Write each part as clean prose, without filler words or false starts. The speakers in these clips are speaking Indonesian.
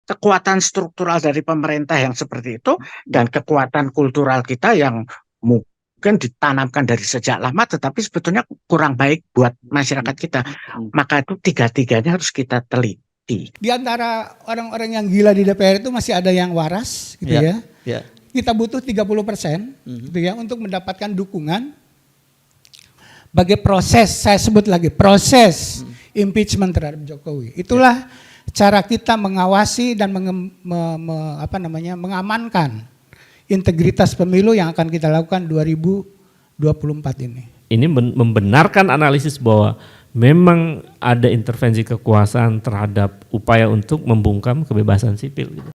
kekuatan struktural dari pemerintah yang seperti itu dan kekuatan kultural kita yang mungkin ditanamkan dari sejak lama tetapi sebetulnya kurang baik buat masyarakat kita. Maka itu tiga-tiganya harus kita teliti. Di antara orang-orang yang gila di DPR itu masih ada yang waras gitu ya. Kita butuh 30% gitu ya untuk mendapatkan dukungan bagi proses, saya sebut lagi proses impeachment terhadap Jokowi. Itulah cara kita mengawasi dan mengamankan integritas pemilu yang akan kita lakukan 2024 ini. Ini membenarkan analisis bahwa memang ada intervensi kekuasaan terhadap upaya untuk membungkam kebebasan sipil gitu.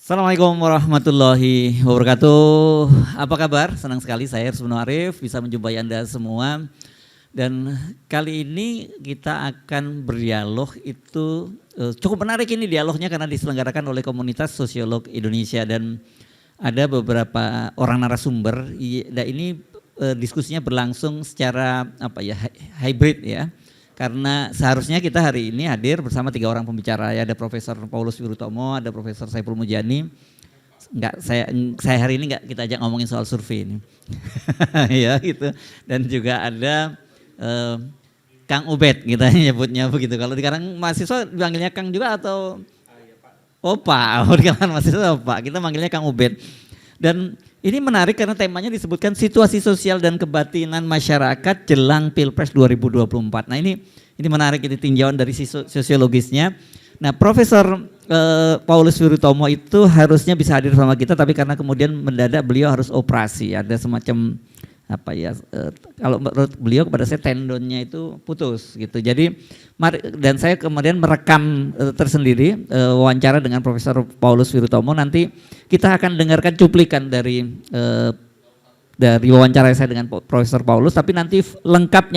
Assalamualaikum warahmatullahi wabarakatuh. Apa kabar? Senang sekali saya Rusmono Arif bisa menjumpai Anda semua. Dan kali ini kita akan berdialog itu cukup menarik ini dialognya karena diselenggarakan oleh komunitas sosiolog Indonesia dan ada beberapa orang narasumber. Dan ini diskusinya berlangsung secara hybrid ya. Karena seharusnya kita hari ini hadir bersama 3 orang pembicara ya, ada Profesor Paulus Wirutomo, ada Profesor Saiful Mujani. Saya hari ini enggak kita ajak ngomongin soal survei ini. Ya gitu. Dan juga ada Kang Ubed kita nyebutnya begitu. Kalau sekarang mahasiswa dipanggilnya Kang juga atau Opa? Oh, di kalangan mahasiswa Opa. Kita manggilnya Kang Ubed. Dan ini menarik karena temanya disebutkan situasi sosial dan kebatinan masyarakat jelang Pilpres 2024. Nah ini menarik, ini tinjauan dari sosiologisnya. Nah Profesor Paulus Wirutomo itu harusnya bisa hadir sama kita, tapi karena kemudian mendadak beliau harus operasi. Ada semacam kalau menurut beliau kepada saya tendonnya itu putus gitu. Jadi dan saya kemudian merekam tersendiri wawancara dengan Profesor Paulus Wirutomo. Nanti kita akan dengarkan cuplikan dari wawancara saya dengan Profesor Paulus, tapi nanti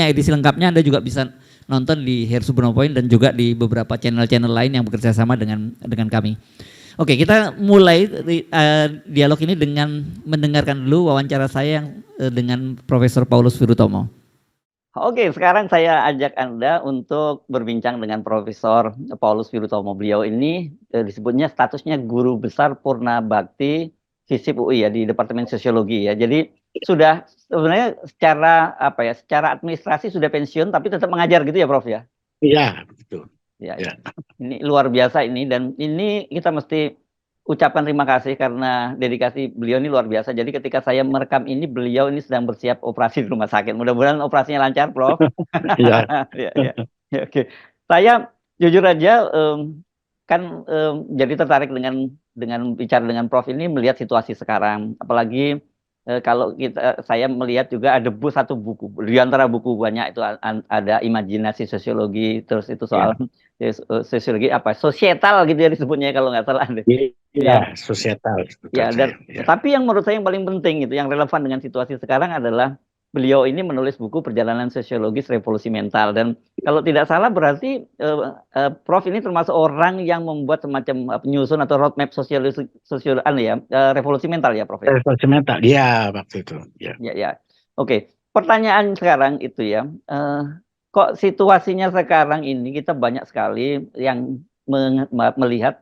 edisi lengkapnya Anda juga bisa nonton di Her Subrono Point dan juga di beberapa channel-channel lain yang bekerja sama dengan kami. Oke, kita mulai dialog ini dengan mendengarkan dulu wawancara saya dengan Profesor Paulus Wirutomo. Oke, sekarang saya ajak Anda untuk berbincang dengan Profesor Paulus Wirutomo. Beliau ini disebutnya statusnya Guru Besar Purna Bakti FISIP UI ya, di Departemen Sosiologi ya. Jadi sudah sebenarnya secara administrasi sudah pensiun tapi tetap mengajar gitu ya Prof ya? Iya, betul. Ya. Ini luar biasa ini, dan ini kita mesti ucapkan terima kasih karena dedikasi beliau ini luar biasa. Jadi ketika saya merekam ini, beliau ini sedang bersiap operasi di rumah sakit. Mudah-mudahan operasinya lancar, Prof. Iya. Ya, oke. Saya jujur aja jadi tertarik dengan bicara dengan Prof ini, melihat situasi sekarang. Apalagi kalau saya melihat juga ada satu buku di antara buku banyak itu ada imajinasi sosiologi, terus itu soal sosiologi societal gitu ya disebutnya kalau nggak salah. Iya, societal. Ya, tapi yang menurut saya yang paling penting itu yang relevan dengan situasi sekarang adalah beliau ini menulis buku Perjalanan Sosiologis Revolusi Mental, dan kalau tidak salah berarti Prof ini termasuk orang yang membuat semacam penyusun atau roadmap revolusi mental ya Prof. Revolusi mental, ya waktu itu. Ya. Oke. Pertanyaan sekarang itu ya, kok situasinya sekarang ini kita banyak sekali yang melihat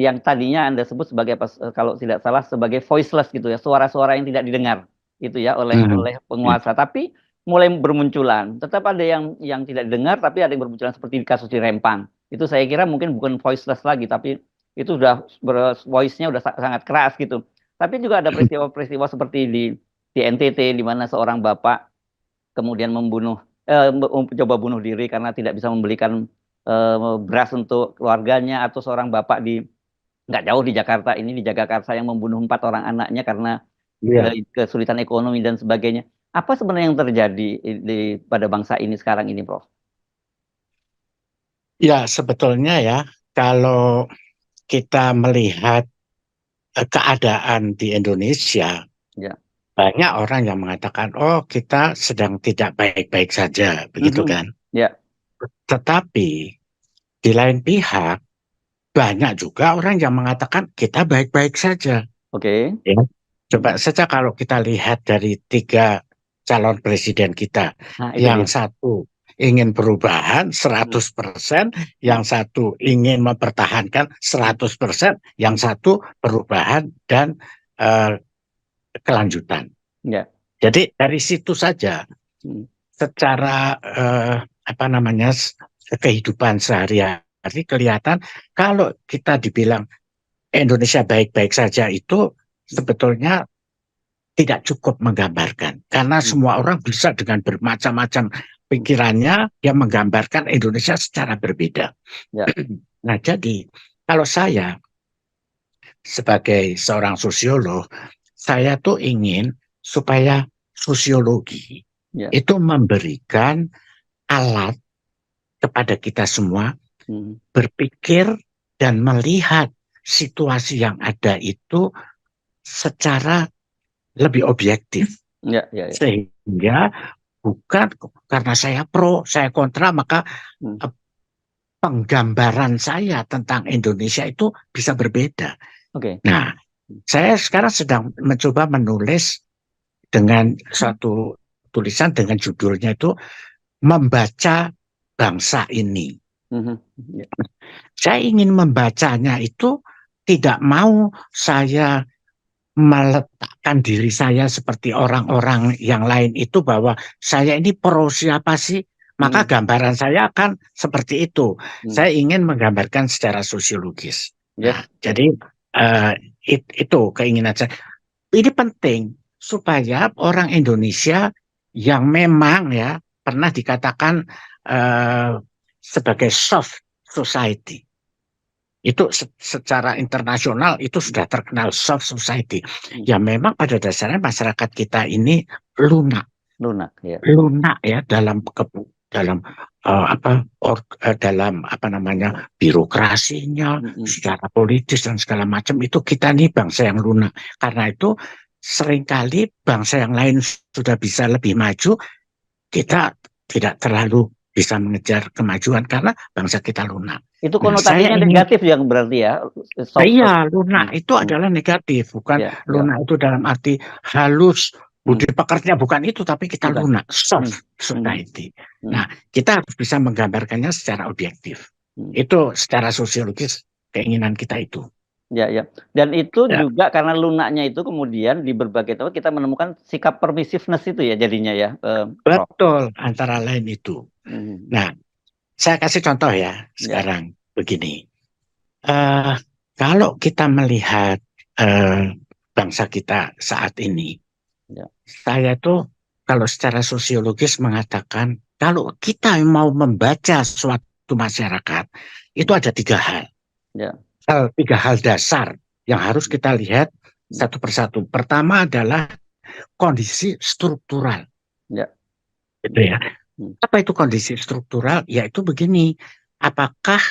yang tadinya Anda sebut sebagai kalau tidak salah sebagai voiceless gitu ya, suara-suara yang tidak didengar gitu ya oleh penguasa. Tapi mulai bermunculan. Tetap ada yang tidak dengar, tapi ada yang bermunculan seperti di kasus di Rempang. Itu saya kira mungkin bukan voiceless lagi, tapi itu sudah voice-nya udah sangat keras gitu. Tapi juga ada peristiwa-peristiwa seperti di NTT, di mana seorang bapak kemudian coba bunuh diri karena tidak bisa membelikan beras untuk keluarganya, atau seorang bapak nggak jauh di Jakarta ini, di Jagakarsa, yang membunuh 4 orang anaknya karena kesulitan ekonomi dan sebagainya. Apa sebenarnya yang terjadi pada bangsa ini sekarang ini, Prof? Ya, sebetulnya ya, kalau kita melihat keadaan di Indonesia, Ya. banyak orang yang mengatakan, oh kita sedang tidak baik-baik saja, begitu kan? Ya. Tetapi di lain pihak, banyak juga orang yang mengatakan kita baik-baik saja. Oke. Ya. Coba saja kalau kita lihat dari 3 calon presiden kita, yang satu ingin perubahan 100%, yang satu ingin mempertahankan 100%, yang satu perubahan dan kelanjutan. Ya. Jadi dari situ saja, secara kehidupan sehari-hari kelihatan kalau kita dibilang Indonesia baik-baik saja itu sebetulnya tidak cukup menggambarkan, karena semua orang bisa dengan bermacam-macam pikirannya yang menggambarkan Indonesia secara berbeda. Ya. Nah, jadi kalau saya sebagai seorang sosiolog, saya tuh ingin supaya sosiologi itu memberikan alat kepada kita semua berpikir dan melihat situasi yang ada itu secara lebih objektif. Sehingga bukan karena saya pro, saya kontra, maka penggambaran saya tentang Indonesia itu bisa berbeda. Nah, saya sekarang sedang mencoba menulis dengan suatu tulisan dengan judulnya itu Membaca Bangsa Ini. Saya ingin membacanya itu tidak mau saya meletakkan diri saya seperti orang-orang yang lain itu, bahwa saya ini pro siapa sih, maka gambaran saya akan seperti itu. Saya ingin menggambarkan secara sosiologis. Nah, jadi itu keinginan saya. Ini penting supaya orang Indonesia yang memang ya pernah dikatakan sebagai soft society, itu secara internasional itu sudah terkenal soft society. Ya memang pada dasarnya masyarakat kita ini lunak ya dalam birokrasinya, secara politis dan segala macam. Itu kita nih bangsa yang lunak. Karena itu seringkali bangsa yang lain sudah bisa lebih maju, kita tidak terlalu bisa mengejar kemajuan karena bangsa kita lunak. Itu konotasinya negatif yang berarti ya? Iya, lunak itu adalah negatif, bukan lunak itu dalam arti halus, budi pekerja, bukan itu, tapi kita lunak, soft society. Nah, kita harus bisa menggambarkannya secara objektif. Itu secara sosiologis keinginan kita itu. Ya. Dan itu juga karena lunaknya itu kemudian di berbagai tempat kita menemukan sikap permissiveness itu ya jadinya ya. Betul, antara lain itu. Nah, saya kasih contoh ya sekarang begini. Kalau kita melihat bangsa kita saat ini, saya tuh kalau secara sosiologis mengatakan kalau kita mau membaca suatu masyarakat itu ada 3 hal. 3 hal dasar yang harus kita lihat satu persatu. Pertama adalah kondisi struktural. Gitu ya. Apa itu kondisi struktural? Yaitu begini, apakah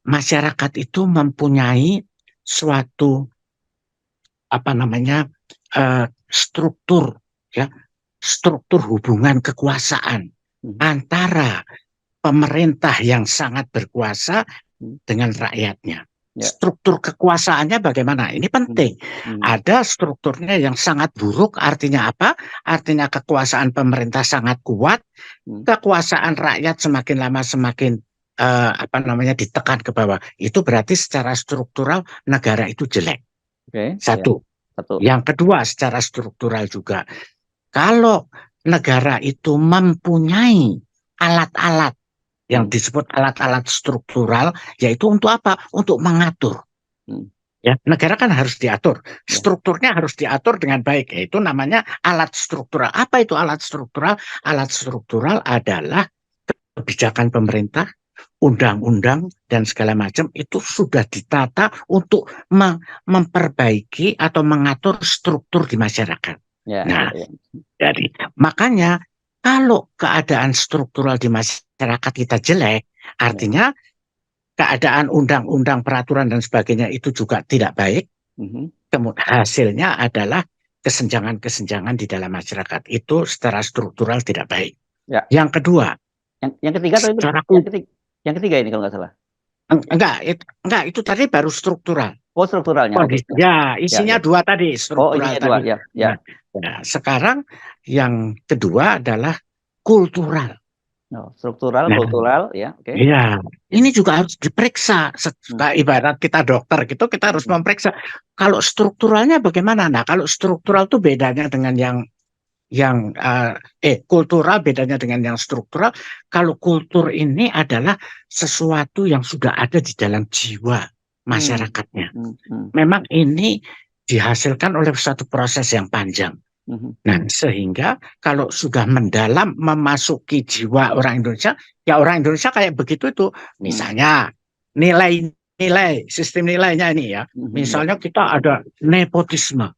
masyarakat itu mempunyai suatu struktur hubungan kekuasaan antara pemerintah yang sangat berkuasa dengan rakyatnya. Struktur kekuasaannya bagaimana? Ini penting. Ada strukturnya yang sangat buruk, artinya apa? Artinya kekuasaan pemerintah sangat kuat, kekuasaan rakyat semakin lama semakin ditekan ke bawah. Itu berarti secara struktural negara itu jelek. Satu. Yang kedua, secara struktural juga, kalau negara itu mempunyai alat-alat yang disebut alat-alat struktural, yaitu untuk apa? Untuk mengatur. Ya, negara kan harus diatur, strukturnya harus diatur dengan baik, yaitu namanya alat struktural. Apa itu alat struktural? Alat struktural adalah kebijakan pemerintah, undang-undang dan segala macam itu sudah ditata untuk memperbaiki atau mengatur struktur di masyarakat. Nah, jadi makanya kalau keadaan struktural di masyarakat kita jelek, artinya keadaan undang-undang, peraturan dan sebagainya itu juga tidak baik. Kemudian hasilnya adalah kesenjangan-kesenjangan di dalam masyarakat itu secara struktural tidak baik. Ya. Yang kedua, yang ketiga atau yang ketiga ini kalau nggak salah? Enggak, itu tadi baru struktural. Oh, strukturalnya. Kondisi, ya, isinya dua tadi, struktural isinya tadi. dua, ya. Nah, sekarang yang kedua adalah kultural. Struktural, kultural, ya, oke. Iya, ini juga harus diperiksa. Ibarat kita dokter gitu, kita harus memeriksa. Kalau strukturalnya bagaimana? Nah, kalau struktural itu bedanya dengan kultural bedanya dengan yang struktural. Kalau kultur ini adalah sesuatu yang sudah ada di dalam jiwa masyarakatnya. Memang ini dihasilkan oleh suatu proses yang panjang. Nah, sehingga kalau sudah mendalam memasuki jiwa orang Indonesia, ya orang Indonesia kayak begitu itu. Misalnya nilai-nilai, sistem nilainya ini ya. Misalnya kita ada nepotisme.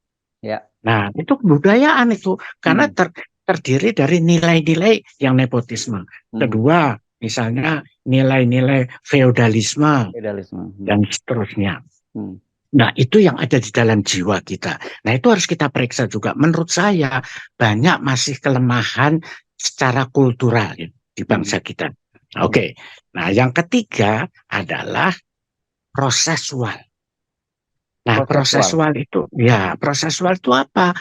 Nah, itu kebudayaan itu karena terdiri dari nilai-nilai yang nepotisme. Kedua, misalnya nilai-nilai feodalisme dan seterusnya. Nah, itu yang ada di dalam jiwa kita. Nah, itu harus kita periksa juga. Menurut saya, banyak masih kelemahan secara kultural di bangsa kita. Oke. Nah, yang ketiga adalah prosesual. Nah, prosesual itu apa?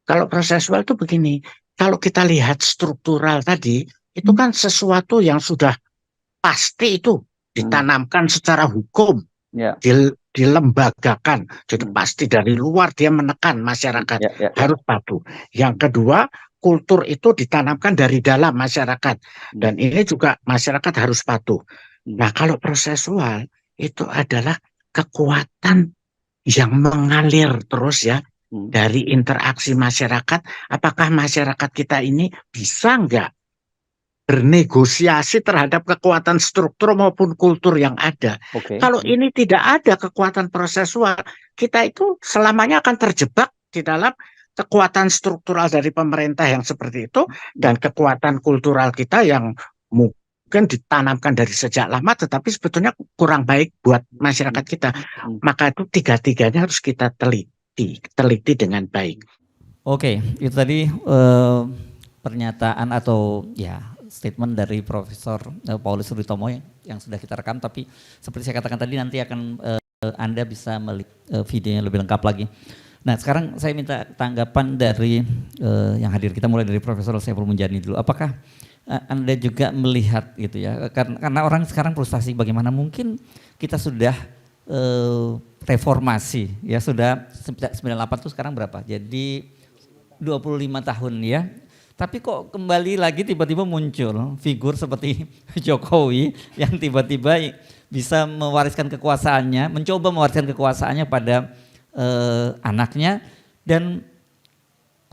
Kalau prosesual itu begini, kalau kita lihat struktural tadi, itu kan sesuatu yang sudah pasti itu ditanamkan secara hukum, dilembagakan. Jadi pasti dari luar dia menekan masyarakat harus patuh. Yang kedua, kultur itu ditanamkan dari dalam masyarakat. Dan ini juga masyarakat harus patuh. Nah, kalau prosesual itu adalah kekuatan yang mengalir terus ya dari interaksi masyarakat. Apakah masyarakat kita ini bisa nggak bernegosiasi terhadap kekuatan struktur maupun kultur yang ada? Kalau ini tidak ada kekuatan prosesual, kita itu selamanya akan terjebak di dalam kekuatan struktural dari pemerintah yang seperti itu dan kekuatan kultural kita yang mungkin ditanamkan dari sejak lama tetapi sebetulnya kurang baik buat masyarakat kita. Maka itu tiga-tiganya harus kita teliti dengan baik. Oke, itu tadi pernyataan atau ya statement dari Profesor Paulus Suritomo yang sudah kita rekam, tapi seperti saya katakan tadi nanti akan Anda bisa melihat videonya lebih lengkap lagi. Nah, sekarang saya minta tanggapan dari yang hadir. Kita mulai dari Profesor Saiful Munjani dulu. Apakah Anda juga melihat gitu ya, karena orang sekarang frustasi bagaimana mungkin kita sudah reformasi ya, sudah 98 itu sekarang berapa? Jadi 25 tahun ya. Tapi kok kembali lagi tiba-tiba muncul figur seperti Jokowi yang tiba-tiba bisa mewariskan kekuasaannya, mencoba mewariskan kekuasaannya pada anaknya. Dan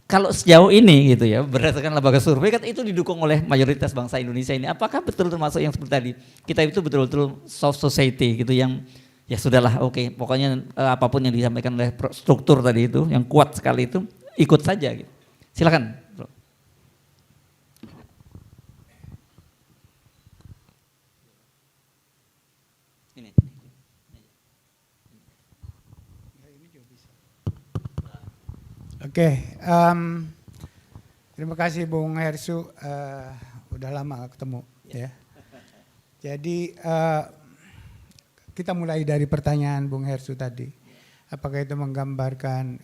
kalau sejauh ini gitu ya, berdasarkan lembaga survei kan itu didukung oleh mayoritas bangsa Indonesia ini. Apakah betul termasuk yang seperti tadi, kita itu betul-betul soft society gitu yang ya sudahlah, oke, pokoknya apapun yang disampaikan oleh struktur tadi itu yang kuat sekali itu ikut saja gitu. Silakan, Bro. Oke, terima kasih Bung Hersu, udah lama gak ketemu ya. Jadi kita mulai dari pertanyaan Bung Hersu tadi, apakah itu menggambarkan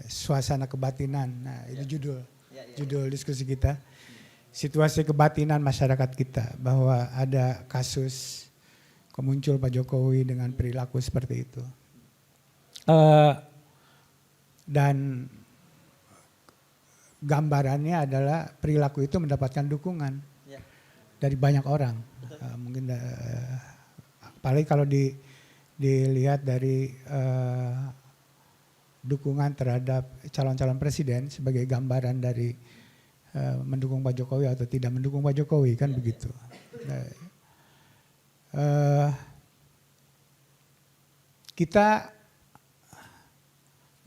suasana kebatinan? Nah, itu judul diskusi kita, situasi kebatinan masyarakat kita, bahwa ada kasus kemuncul Pak Jokowi dengan perilaku seperti itu. Dan gambarannya adalah perilaku itu mendapatkan dukungan dari banyak orang. Mungkin apalagi kalau dilihat dari dukungan terhadap calon-calon presiden sebagai gambaran dari mendukung Pak Jokowi atau tidak mendukung Pak Jokowi, kan begitu. Kita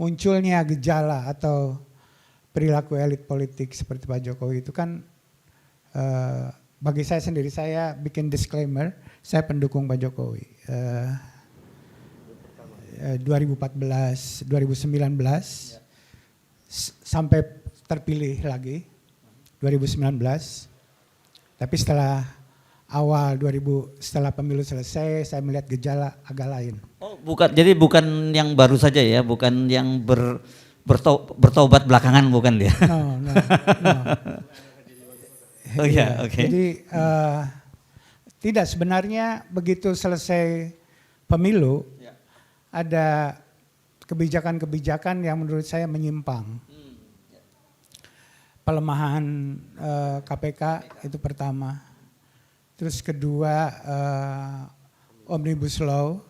munculnya gejala atau perilaku elit politik seperti Pak Jokowi itu kan bagi saya sendiri, saya bikin disclaimer, saya pendukung Pak Jokowi. 2014, 2019 sampai terpilih lagi 2019. Tapi setelah awal setelah pemilu selesai, saya melihat gejala agak lain. Oh, jadi bukan yang baru saja ya, bukan yang bertobat belakangan, bukan dia. No. Oh ya, oke. Jadi tidak, sebenarnya begitu selesai pemilu ada kebijakan-kebijakan yang menurut saya menyimpang. Pelemahan KPK itu pertama. Terus kedua Omnibus Law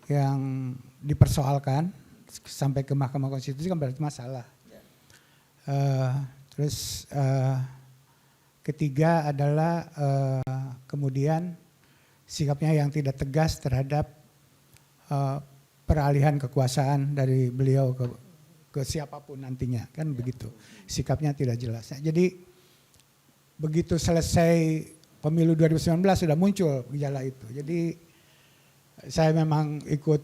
yang dipersoalkan sampai ke Mahkamah Konstitusi kan berarti masalah. Terus ketiga adalah kemudian sikapnya yang tidak tegas terhadap peralihan kekuasaan dari beliau ke siapapun nantinya, kan begitu. Sikapnya tidak jelas. Nah, jadi begitu selesai pemilu 2019 sudah muncul gejala itu. Jadi saya memang ikut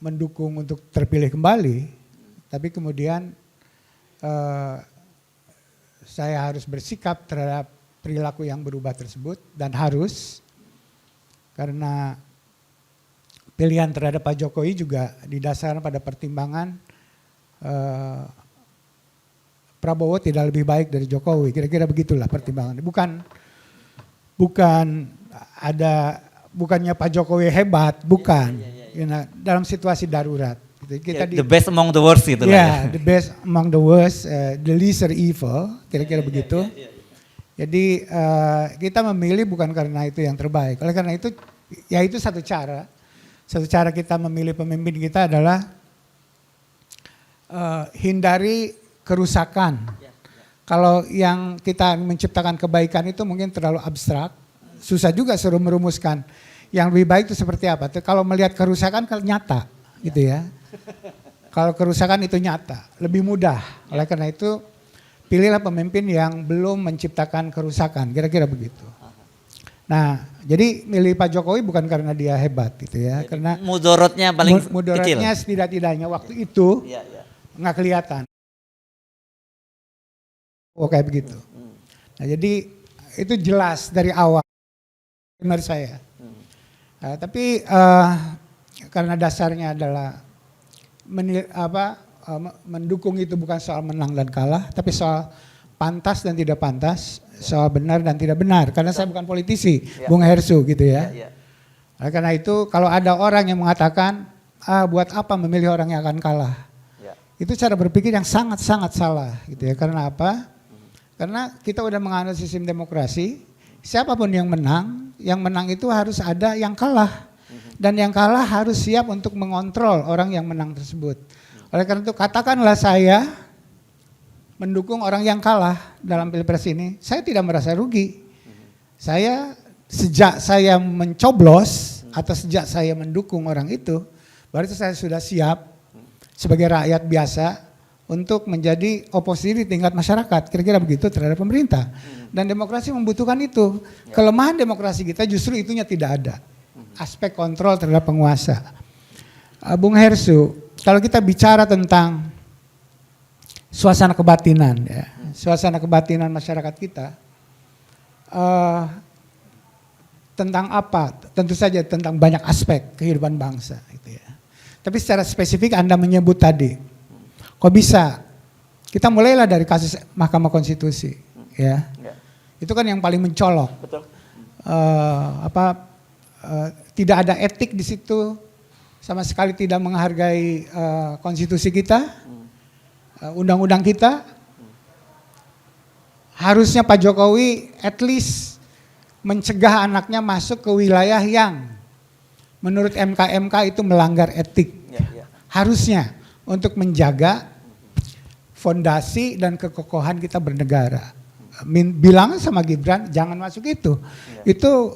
mendukung untuk terpilih kembali, tapi kemudian saya harus bersikap terhadap perilaku yang berubah tersebut, dan harus, karena pilihan terhadap Pak Jokowi juga didasarkan pada pertimbangan Prabowo tidak lebih baik dari Jokowi, kira-kira begitulah pertimbangannya. Bukannya Pak Jokowi hebat, bukan. Dalam situasi darurat. The best among the worst gitu lah. The best among the worst, the lesser evil, kira-kira begitu. Jadi kita memilih bukan karena itu yang terbaik. Oleh karena itu, ya itu satu cara. Satu cara kita memilih pemimpin kita adalah hindari kerusakan. Kalau yang kita menciptakan kebaikan itu mungkin terlalu abstrak, susah juga suruh merumuskan. Yang lebih baik itu seperti apa? Kalau melihat kerusakan kan nyata, gitu ya. Kalau kerusakan itu nyata, lebih mudah. Oleh karena itu, pilihlah pemimpin yang belum menciptakan kerusakan, kira-kira begitu. Nah, jadi milih Pak Jokowi bukan karena dia hebat gitu ya, karena mudorotnya paling mudorotnya kecil. Setidak-tidaknya waktu itu nggak kelihatan. Oh kayak begitu. Nah, jadi itu jelas dari awal menurut saya. Tapi karena dasarnya adalah mendukung itu bukan soal menang dan kalah, tapi soal pantas dan tidak pantas, soal benar dan tidak benar. Karena saya bukan politisi, Bung Hersu gitu ya. Karena itu kalau ada orang yang mengatakan, buat apa memilih orang yang akan kalah? Itu cara berpikir yang sangat-sangat salah gitu ya. Karena apa? Karena kita udah menganut sistem demokrasi, siapapun yang menang itu harus ada yang kalah. Dan yang kalah harus siap untuk mengontrol orang yang menang tersebut. Oleh karena itu katakanlah saya mendukung orang yang kalah dalam pilpres ini, saya tidak merasa rugi. Sejak saya mencoblos atau sejak saya mendukung orang itu, berarti saya sudah siap sebagai rakyat biasa untuk menjadi oposisi di tingkat masyarakat, kira-kira begitu terhadap pemerintah. Dan demokrasi membutuhkan itu. Kelemahan demokrasi kita justru itunya tidak ada. Aspek kontrol terhadap penguasa. Bung Hersu, kalau kita bicara tentang suasana kebatinan, ya, suasana kebatinan masyarakat kita, tentang apa? Tentu saja tentang banyak aspek kehidupan bangsa. Gitu ya. Tapi secara spesifik Anda menyebut tadi, kok bisa? Kita mulailah dari kasus Mahkamah Konstitusi, ya. Itu kan yang paling mencolok. Betul. Tidak ada etik di situ, sama sekali tidak menghargai konstitusi kita, undang-undang kita. harusnya Pak Jokowi at least mencegah anaknya masuk ke wilayah yang menurut MK itu melanggar etik. Harusnya untuk menjaga fondasi dan kekokohan kita bernegara. Bilang sama Gibran jangan masuk itu. Itu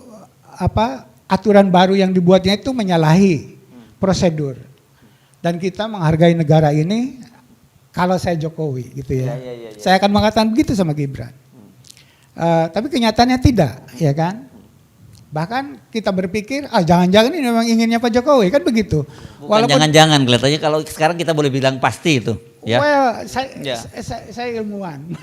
aturan baru yang dibuatnya itu menyalahi prosedur. Dan kita menghargai negara ini kalau saya Jokowi gitu ya. Saya akan mengatakan begitu sama Gibran. Tapi kenyataannya tidak, ya kan? Bahkan kita berpikir, jangan-jangan ini memang inginnya Pak Jokowi, kan begitu. Bukan jangan-jangan, kelihatannya kalau sekarang kita boleh bilang pasti itu. Ya. Well, saya ilmuwan.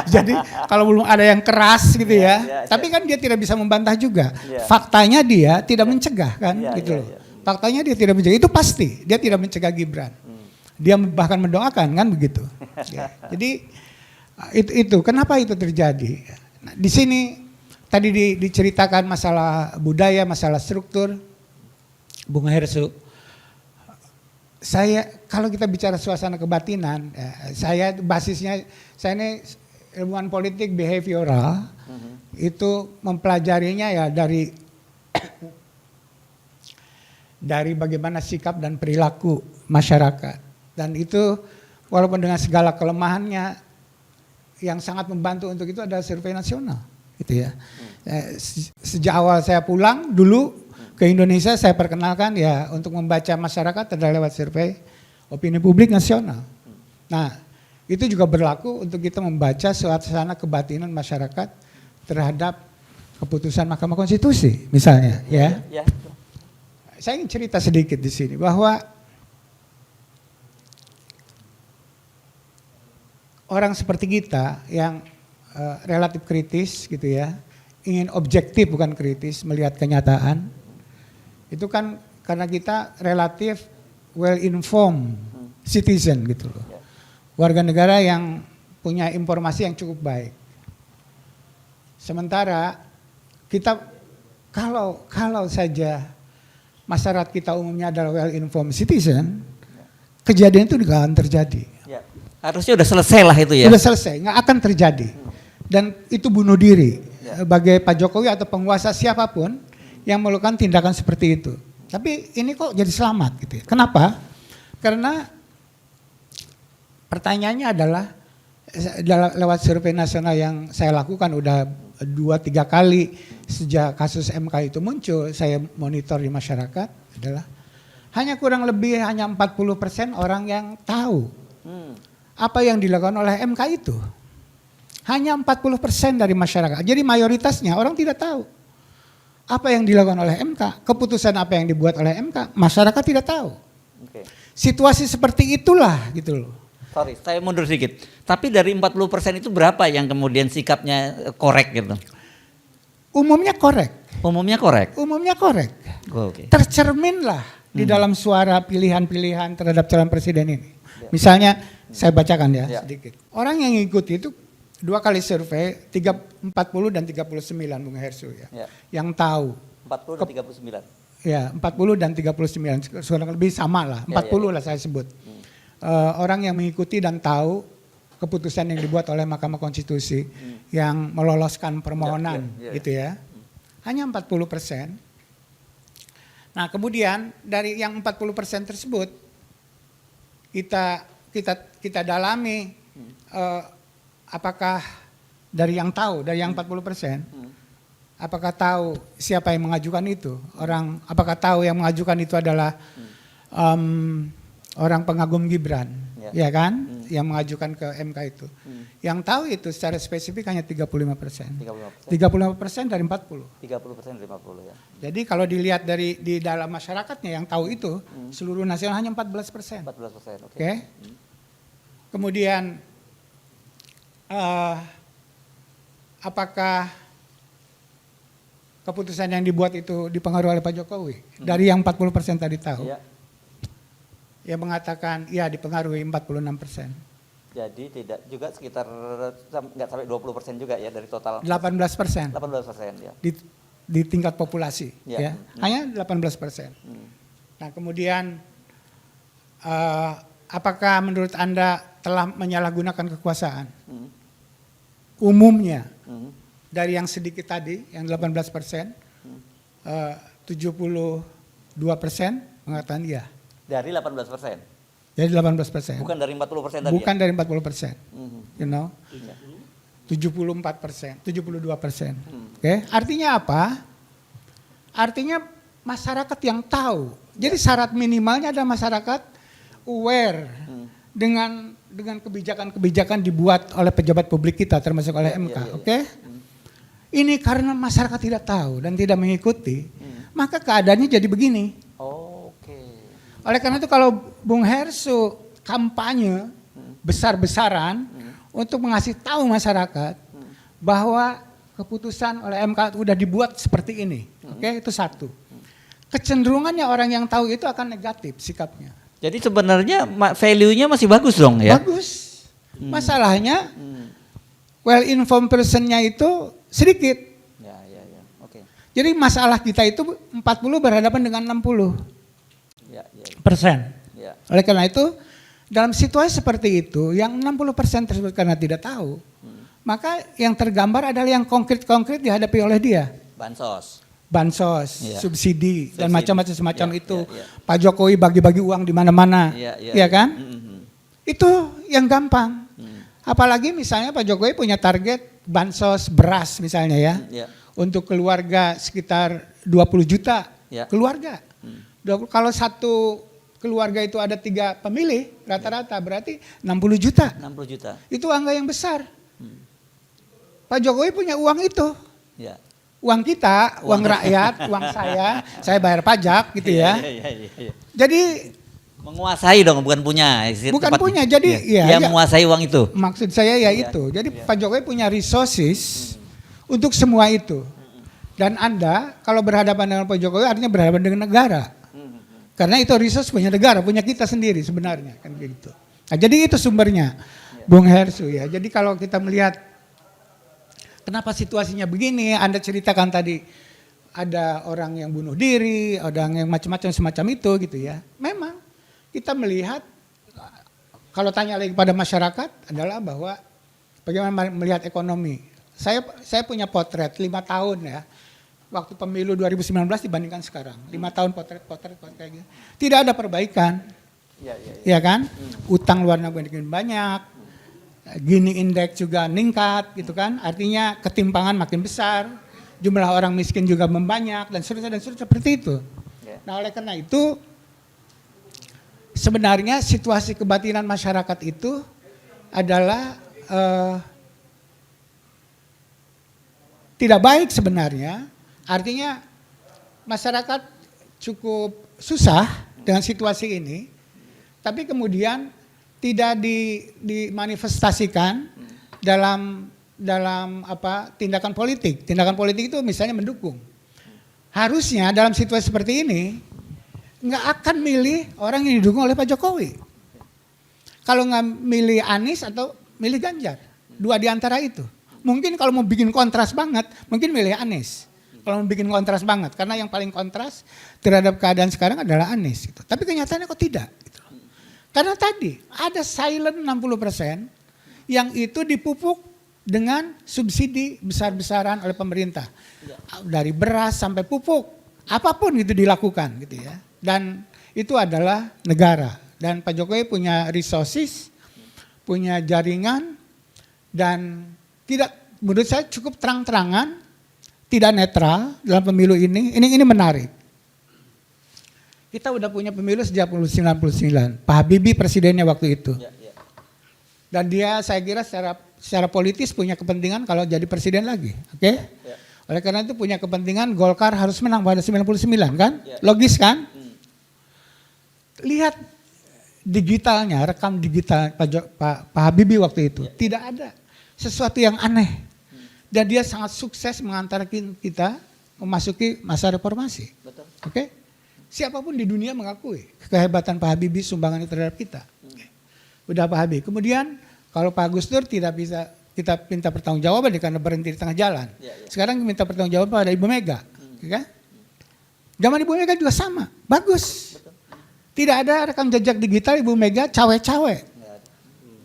Jadi kalau belum ada yang keras gitu ya. Tapi kan dia tidak bisa membantah juga. Faktanya dia tidak mencegah kan, gitu loh. Faktanya dia tidak mencegah, itu pasti. Dia tidak mencegah Gibran. Dia bahkan mendoakan kan begitu. Jadi itu kenapa itu terjadi? Nah, di sini tadi diceritakan masalah budaya, masalah struktur. Bung Hersu, kalau kita bicara suasana kebatinan, saya basisnya saya ini ilmuwan politik behavioral, itu mempelajarinya ya dari bagaimana sikap dan perilaku masyarakat. Dan itu walaupun dengan segala kelemahannya, yang sangat membantu untuk itu adalah survei nasional, gitu ya. Sejak awal saya pulang dulu ke Indonesia, saya perkenalkan ya untuk membaca masyarakat adalah lewat survei opini publik nasional. Nah, itu juga berlaku untuk kita membaca suasana kebatinan masyarakat terhadap keputusan Mahkamah Konstitusi, misalnya, ya. Saya ingin cerita sedikit di sini bahwa orang seperti kita yang relatif kritis gitu ya, ingin objektif bukan kritis melihat kenyataan, itu kan karena kita relatif well informed citizen gitu loh, warga negara yang punya informasi yang cukup baik. Sementara kita kalau saja masyarakat kita umumnya adalah well informed citizen, kejadian itu tidak akan terjadi. Harusnya udah selesai lah itu ya. Sudah selesai, nggak akan terjadi. Dan itu bunuh diri bagi Pak Jokowi atau penguasa siapapun yang melakukan tindakan seperti itu. Tapi ini kok jadi selamat gitu ya. Kenapa? Karena pertanyaannya adalah lewat survei nasional yang saya lakukan udah 2-3 kali sejak kasus MK itu muncul, saya monitor di masyarakat adalah kurang lebih hanya 40% orang yang tahu apa yang dilakukan oleh MK itu. Hanya 40% dari masyarakat. Jadi mayoritasnya orang tidak tahu apa yang dilakukan oleh MK. Keputusan apa yang dibuat oleh MK, masyarakat tidak tahu. Situasi seperti itulah gitu loh. Sorry, saya mundur sedikit. Tapi dari 40% itu berapa yang kemudian sikapnya korek gitu? Umumnya korek. Umumnya korek? Umumnya korek. Tercerminlah di dalam suara pilihan-pilihan terhadap calon presiden ini. Misalnya saya bacakan ya sedikit. Orang yang ikuti itu 2 kali survei, 40 dan 39 Bung Hersu ya. Yang tahu. 40 dan 39. Ya, 40 dan 39, kurang lebih sama lah. 40 lah saya sebut. Orang yang mengikuti dan tahu keputusan yang dibuat oleh Mahkamah Konstitusi yang meloloskan permohonan gitu ya. Hanya 40%. Nah, kemudian dari yang 40% tersebut kita dalami apakah dari yang tahu, dari yang 40%, apakah tahu siapa yang mengajukan itu? Apakah tahu yang mengajukan itu adalah orang pengagum Gibran, ya kan? Yang mengajukan ke MK itu. Yang tahu itu secara spesifik hanya 35%. 35% dari 40. 30% dari 50 ya. Jadi kalau dilihat di dalam masyarakatnya yang tahu itu, seluruh nasional hanya 14%. 14%, oke. Kemudian apakah keputusan yang dibuat itu dipengaruhi oleh Pak Jokowi? Dari yang 40% tadi tahu. Yang mengatakan ya dipengaruhi 46%. Jadi tidak juga sekitar nggak sampai 20% juga ya dari total. 18%. 18% ya. Di tingkat populasi ya. Hanya 18%. Nah, kemudian apakah menurut Anda telah menyalahgunakan kekuasaan? umumnya dari yang sedikit tadi, yang 18%, 72% mengatakan iya. Dari 18%? Jadi 18%. Bukan dari 40% tadi? Bukan dari 40%. You know, 74%, 72%. Oke, artinya apa? Artinya masyarakat yang tahu. Jadi syarat minimalnya adalah masyarakat aware dengan kebijakan-kebijakan dibuat oleh pejabat publik kita, termasuk oleh MK. Oke? Ini karena masyarakat tidak tahu dan tidak mengikuti, maka keadaannya jadi begini. Oleh karena itu kalau Bung Hersu kampanye besar-besaran untuk mengasih tahu masyarakat bahwa keputusan oleh MK sudah dibuat seperti ini. Oke, itu satu. Kecenderungannya orang yang tahu itu akan negatif sikapnya. Jadi sebenarnya value-nya masih bagus dong ya? Bagus. Masalahnya well informed person-nya itu sedikit. Ya. Oke. Jadi masalah kita itu 40 berhadapan dengan 60%. Ya. Oleh karena itu dalam situasi seperti itu yang 60% tersebut karena tidak tahu, maka yang tergambar adalah yang konkret-konkret dihadapi oleh dia. Bansos, subsidi dan macam-macam semacam itu. Pak Jokowi bagi-bagi uang di mana-mana, ya kan? Itu yang gampang. Apalagi misalnya Pak Jokowi punya target bansos beras misalnya ya, untuk keluarga sekitar 20 juta keluarga. Kalau satu keluarga itu ada 3 pemilih rata-rata berarti 60 juta. 60 juta. Itu angka yang besar. Pak Jokowi punya uang itu. Ya. Uang kita, uang rakyat, uang saya bayar pajak gitu ya. Iya. Jadi menguasai dong, bukan punya. Bukan punya, jadi ya menguasai uang itu. Maksud saya itu. Jadi Pak Jokowi punya resources untuk semua itu. Dan Anda kalau berhadapan dengan Pak Jokowi artinya berhadapan dengan negara. Karena itu resource punya negara, punya kita sendiri sebenarnya kan gitu. Nah, jadi itu sumbernya, Bung Hersu ya. Jadi kalau kita melihat kenapa situasinya begini, Anda ceritakan tadi ada orang yang bunuh diri, ada yang macam-macam semacam itu gitu ya. Memang kita melihat, kalau tanya lagi pada masyarakat adalah bahwa bagaimana melihat ekonomi. Saya punya potret 5 tahun ya. Waktu pemilu 2019 dibandingkan sekarang. 5 tahun potret kayak gitu. Tidak ada perbaikan. Ya kan? Utang luar negeri makin banyak. Gini indeks juga meningkat gitu kan. Artinya ketimpangan makin besar. Jumlah orang miskin juga membanyak dan seterusnya seperti itu. Nah, oleh karena itu sebenarnya situasi kebatinan masyarakat itu adalah tidak baik sebenarnya. Artinya masyarakat cukup susah dengan situasi ini, tapi kemudian tidak dimanifestasikan dalam tindakan politik. Tindakan politik itu misalnya mendukung. Harusnya dalam situasi seperti ini nggak akan milih orang yang didukung oleh Pak Jokowi. Kalau nggak milih Anies atau milih Ganjar, 2 di antara itu. Mungkin kalau mau bikin kontras banget, mungkin milih Anies. Kalau mau bikin kontras banget, karena yang paling kontras terhadap keadaan sekarang adalah Anies. Gitu. Tapi kenyataannya kok tidak. Gitu. Karena tadi ada silent 60% yang itu dipupuk dengan subsidi besar-besaran oleh pemerintah. Dari beras sampai pupuk, apapun itu dilakukan gitu ya. Dan itu adalah negara. Dan Pak Jokowi punya resources, punya jaringan, dan tidak, menurut saya cukup terang-terangan, tidak netral dalam pemilu ini. Ini menarik. Kita udah punya pemilu sejak 1999. Pak Habibie presidennya waktu itu. Dan dia saya kira secara politis punya kepentingan kalau jadi presiden lagi. Oke? Oleh karena itu punya kepentingan Golkar harus menang pada 99 kan? Logis kan? Lihat digitalnya, rekam digital Pak Habibie waktu itu. Tidak ada sesuatu yang aneh. Dan dia sangat sukses mengantarkan kita memasuki masa reformasi. Oke? Siapapun di dunia mengakui kehebatan Pak Habibie sumbangannya terhadap kita. Udah Pak Habibie. Kemudian kalau Pak Gus Dur tidak bisa kita minta pertanggungjawaban karena berhenti di tengah jalan. Sekarang minta pertanggungjawaban pada Ibu Mega. Ya? Zaman Ibu Mega juga sama. Bagus. Tidak ada rekam jejak digital Ibu Mega cawe-cawe.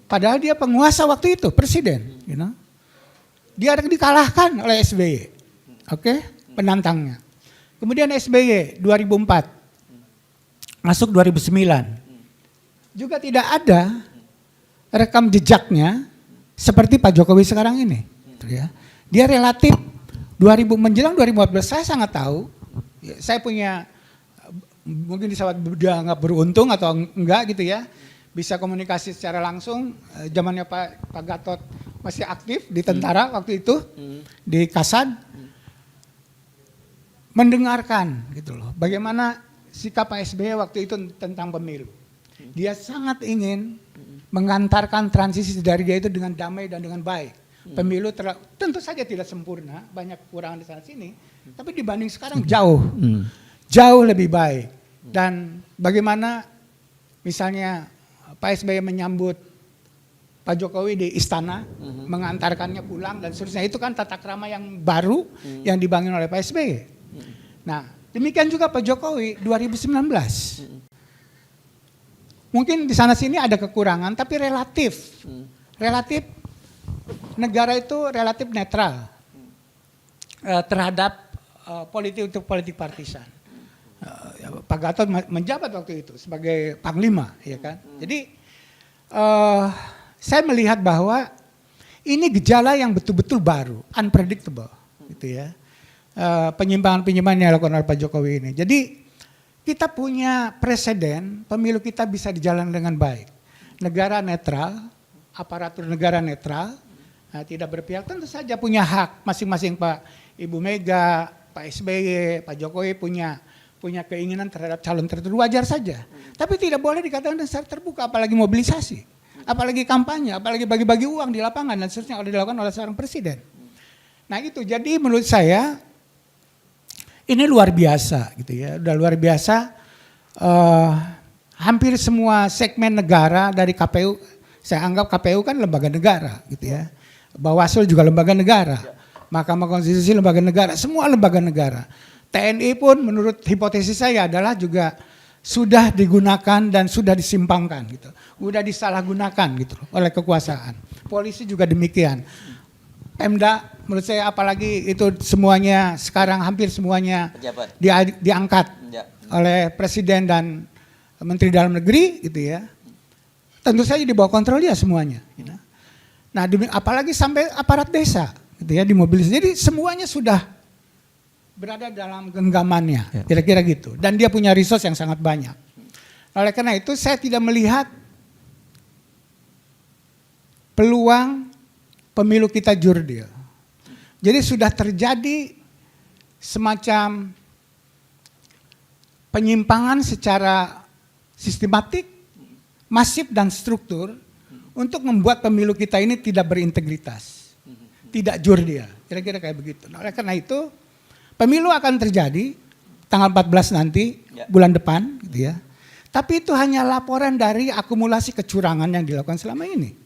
Padahal dia penguasa waktu itu, presiden. You know? dia dikalahkan oleh SBY. Oke, penantangnya. Kemudian SBY 2004 masuk 2009. Juga tidak ada rekam jejaknya seperti Pak Jokowi sekarang ini. Dia relatif menjelang 2014 saya sangat tahu. Saya punya mungkin dianggap beruntung atau enggak gitu ya. Bisa komunikasi secara langsung. Zamannya Pak Gatot masih aktif di tentara waktu itu di Kasad. Mendengarkan gitu loh. Bagaimana sikap Pak SBY waktu itu tentang pemilu. Dia sangat ingin mengantarkan transisi dari dia itu dengan damai dan dengan baik. Pemilu tentu saja tidak sempurna, banyak kekurangan di sana sini, tapi dibanding sekarang jauh lebih baik. Dan bagaimana misalnya Pak SBY menyambut Pak Jokowi di istana, mengantarkannya pulang dan seterusnya, itu kan tata krama yang baru yang dibangun oleh Pak SBY. Nah, demikian juga Pak Jokowi 2019. Mungkin di sana sini ada kekurangan, tapi relatif negara itu relatif netral terhadap politik partisan. Pak Gatot menjabat waktu itu sebagai panglima, ya kan. Jadi saya melihat bahwa ini gejala yang betul-betul baru, unpredictable, gitu ya. Penyimpangan-penyimpangan yang dilakukan oleh Pak Jokowi ini. Jadi kita punya presiden, pemilu kita bisa dijalankan dengan baik. Negara netral, aparatur negara netral, tidak berpihak, tentu saja punya hak masing-masing Pak Ibu Mega, Pak SBY, Pak Jokowi punya keinginan terhadap calon tertentu, wajar saja. Tapi tidak boleh dikatakan secara terbuka, apalagi mobilisasi, apalagi kampanye, apalagi bagi-bagi uang di lapangan dan seterusnya yang dilakukan oleh seorang presiden. Nah itu, jadi menurut saya ini luar biasa gitu ya, udah luar biasa. Hampir semua segmen negara dari KPU, saya anggap KPU kan lembaga negara gitu ya. Bawaslu juga lembaga negara, Mahkamah Konstitusi lembaga negara, semua lembaga negara. TNI pun menurut hipotesis saya adalah juga sudah digunakan dan sudah disimpangkan gitu, sudah disalahgunakan gitu oleh kekuasaan. Polisi juga demikian. Pemda menurut saya apalagi itu semuanya sekarang hampir semuanya diangkat oleh Presiden dan Menteri Dalam Negeri gitu ya. Tentu saja di bawah kontrol dia semuanya. Gitu. Nah apalagi sampai aparat desa gitu ya dimobilisasi. Jadi semuanya sudah berada dalam genggamannya kira-kira gitu. Dan dia punya resource yang sangat banyak. Oleh karena itu saya tidak melihat peluang pemilu kita jurdil. Jadi sudah terjadi semacam penyimpangan secara sistematik, masif dan struktur untuk membuat pemilu kita ini tidak berintegritas, tidak jurdil. Kira-kira kayak begitu. Nah, oleh karena itu pemilu akan terjadi tanggal 14 nanti bulan depan gitu ya. Tapi itu hanya laporan dari akumulasi kecurangan yang dilakukan selama ini.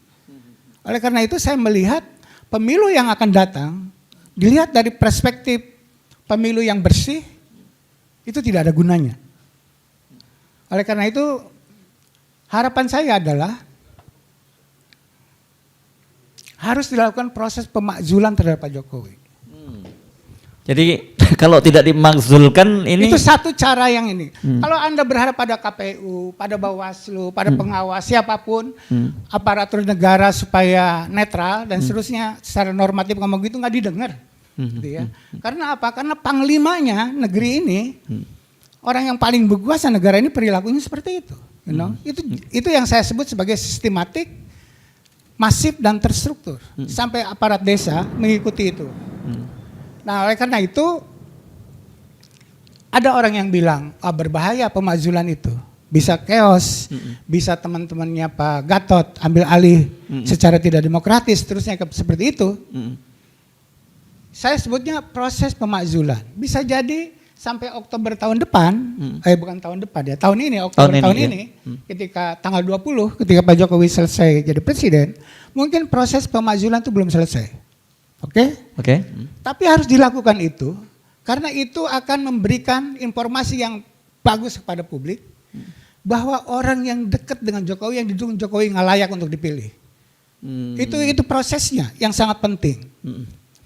Oleh karena itu saya melihat pemilu yang akan datang, dilihat dari perspektif pemilu yang bersih, itu tidak ada gunanya. Oleh karena itu harapan saya adalah harus dilakukan proses pemakzulan terhadap Pak Jokowi. Jadi kalau tidak dimakzulkan ini... Itu satu cara yang ini. Kalau Anda berharap pada KPU, pada Bawaslu, pada pengawas, siapapun, aparatur negara supaya netral dan seterusnya secara normatif ngomong gitu nggak didengar. Gitu ya. Karena apa? Karena panglimanya negeri ini, orang yang paling berkuasa negara ini perilakunya seperti itu. You know? Itu yang saya sebut sebagai sistematik, masif dan terstruktur. Sampai aparat desa mengikuti itu. Nah oleh karena itu ada orang yang bilang berbahaya pemakzulan itu. Bisa chaos, bisa teman-temannya Pak Gatot ambil alih secara tidak demokratis, terusnya seperti itu. Saya sebutnya proses pemakzulan. Bisa jadi sampai Oktober tahun depan, bukan tahun depan ya, tahun ini, Oktober tahun ini ketika tanggal 20, ketika Pak Jokowi selesai jadi presiden, mungkin proses pemakzulan itu belum selesai. Oke? Tapi harus dilakukan itu karena itu akan memberikan informasi yang bagus kepada publik bahwa orang yang dekat dengan Jokowi, yang didukung Jokowi nggak layak untuk dipilih. Itu prosesnya yang sangat penting.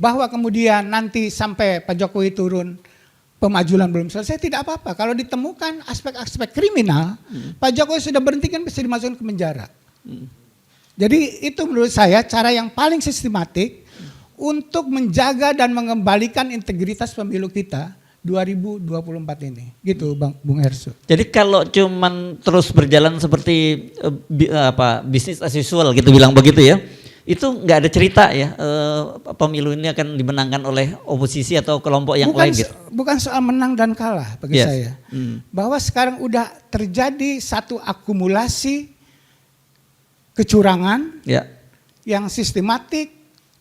bahwa kemudian nanti sampai Pak Jokowi turun pemajulan belum selesai, tidak apa-apa. Kalau ditemukan aspek-aspek kriminal, Pak Jokowi sudah berhentikan, bisa dimasukkan ke penjara. Jadi itu menurut saya cara yang paling sistematik untuk menjaga dan mengembalikan integritas pemilu kita 2024 ini. Gitu Bung Hersu. Jadi kalau cuman terus berjalan seperti bisnis as usual gitu bilang begitu ya, itu nggak ada cerita ya pemilu ini akan dimenangkan oleh oposisi atau kelompok yang lain gitu. Bukan soal menang dan kalah bagi saya. Bahwa sekarang udah terjadi satu akumulasi kecurangan yang sistematik,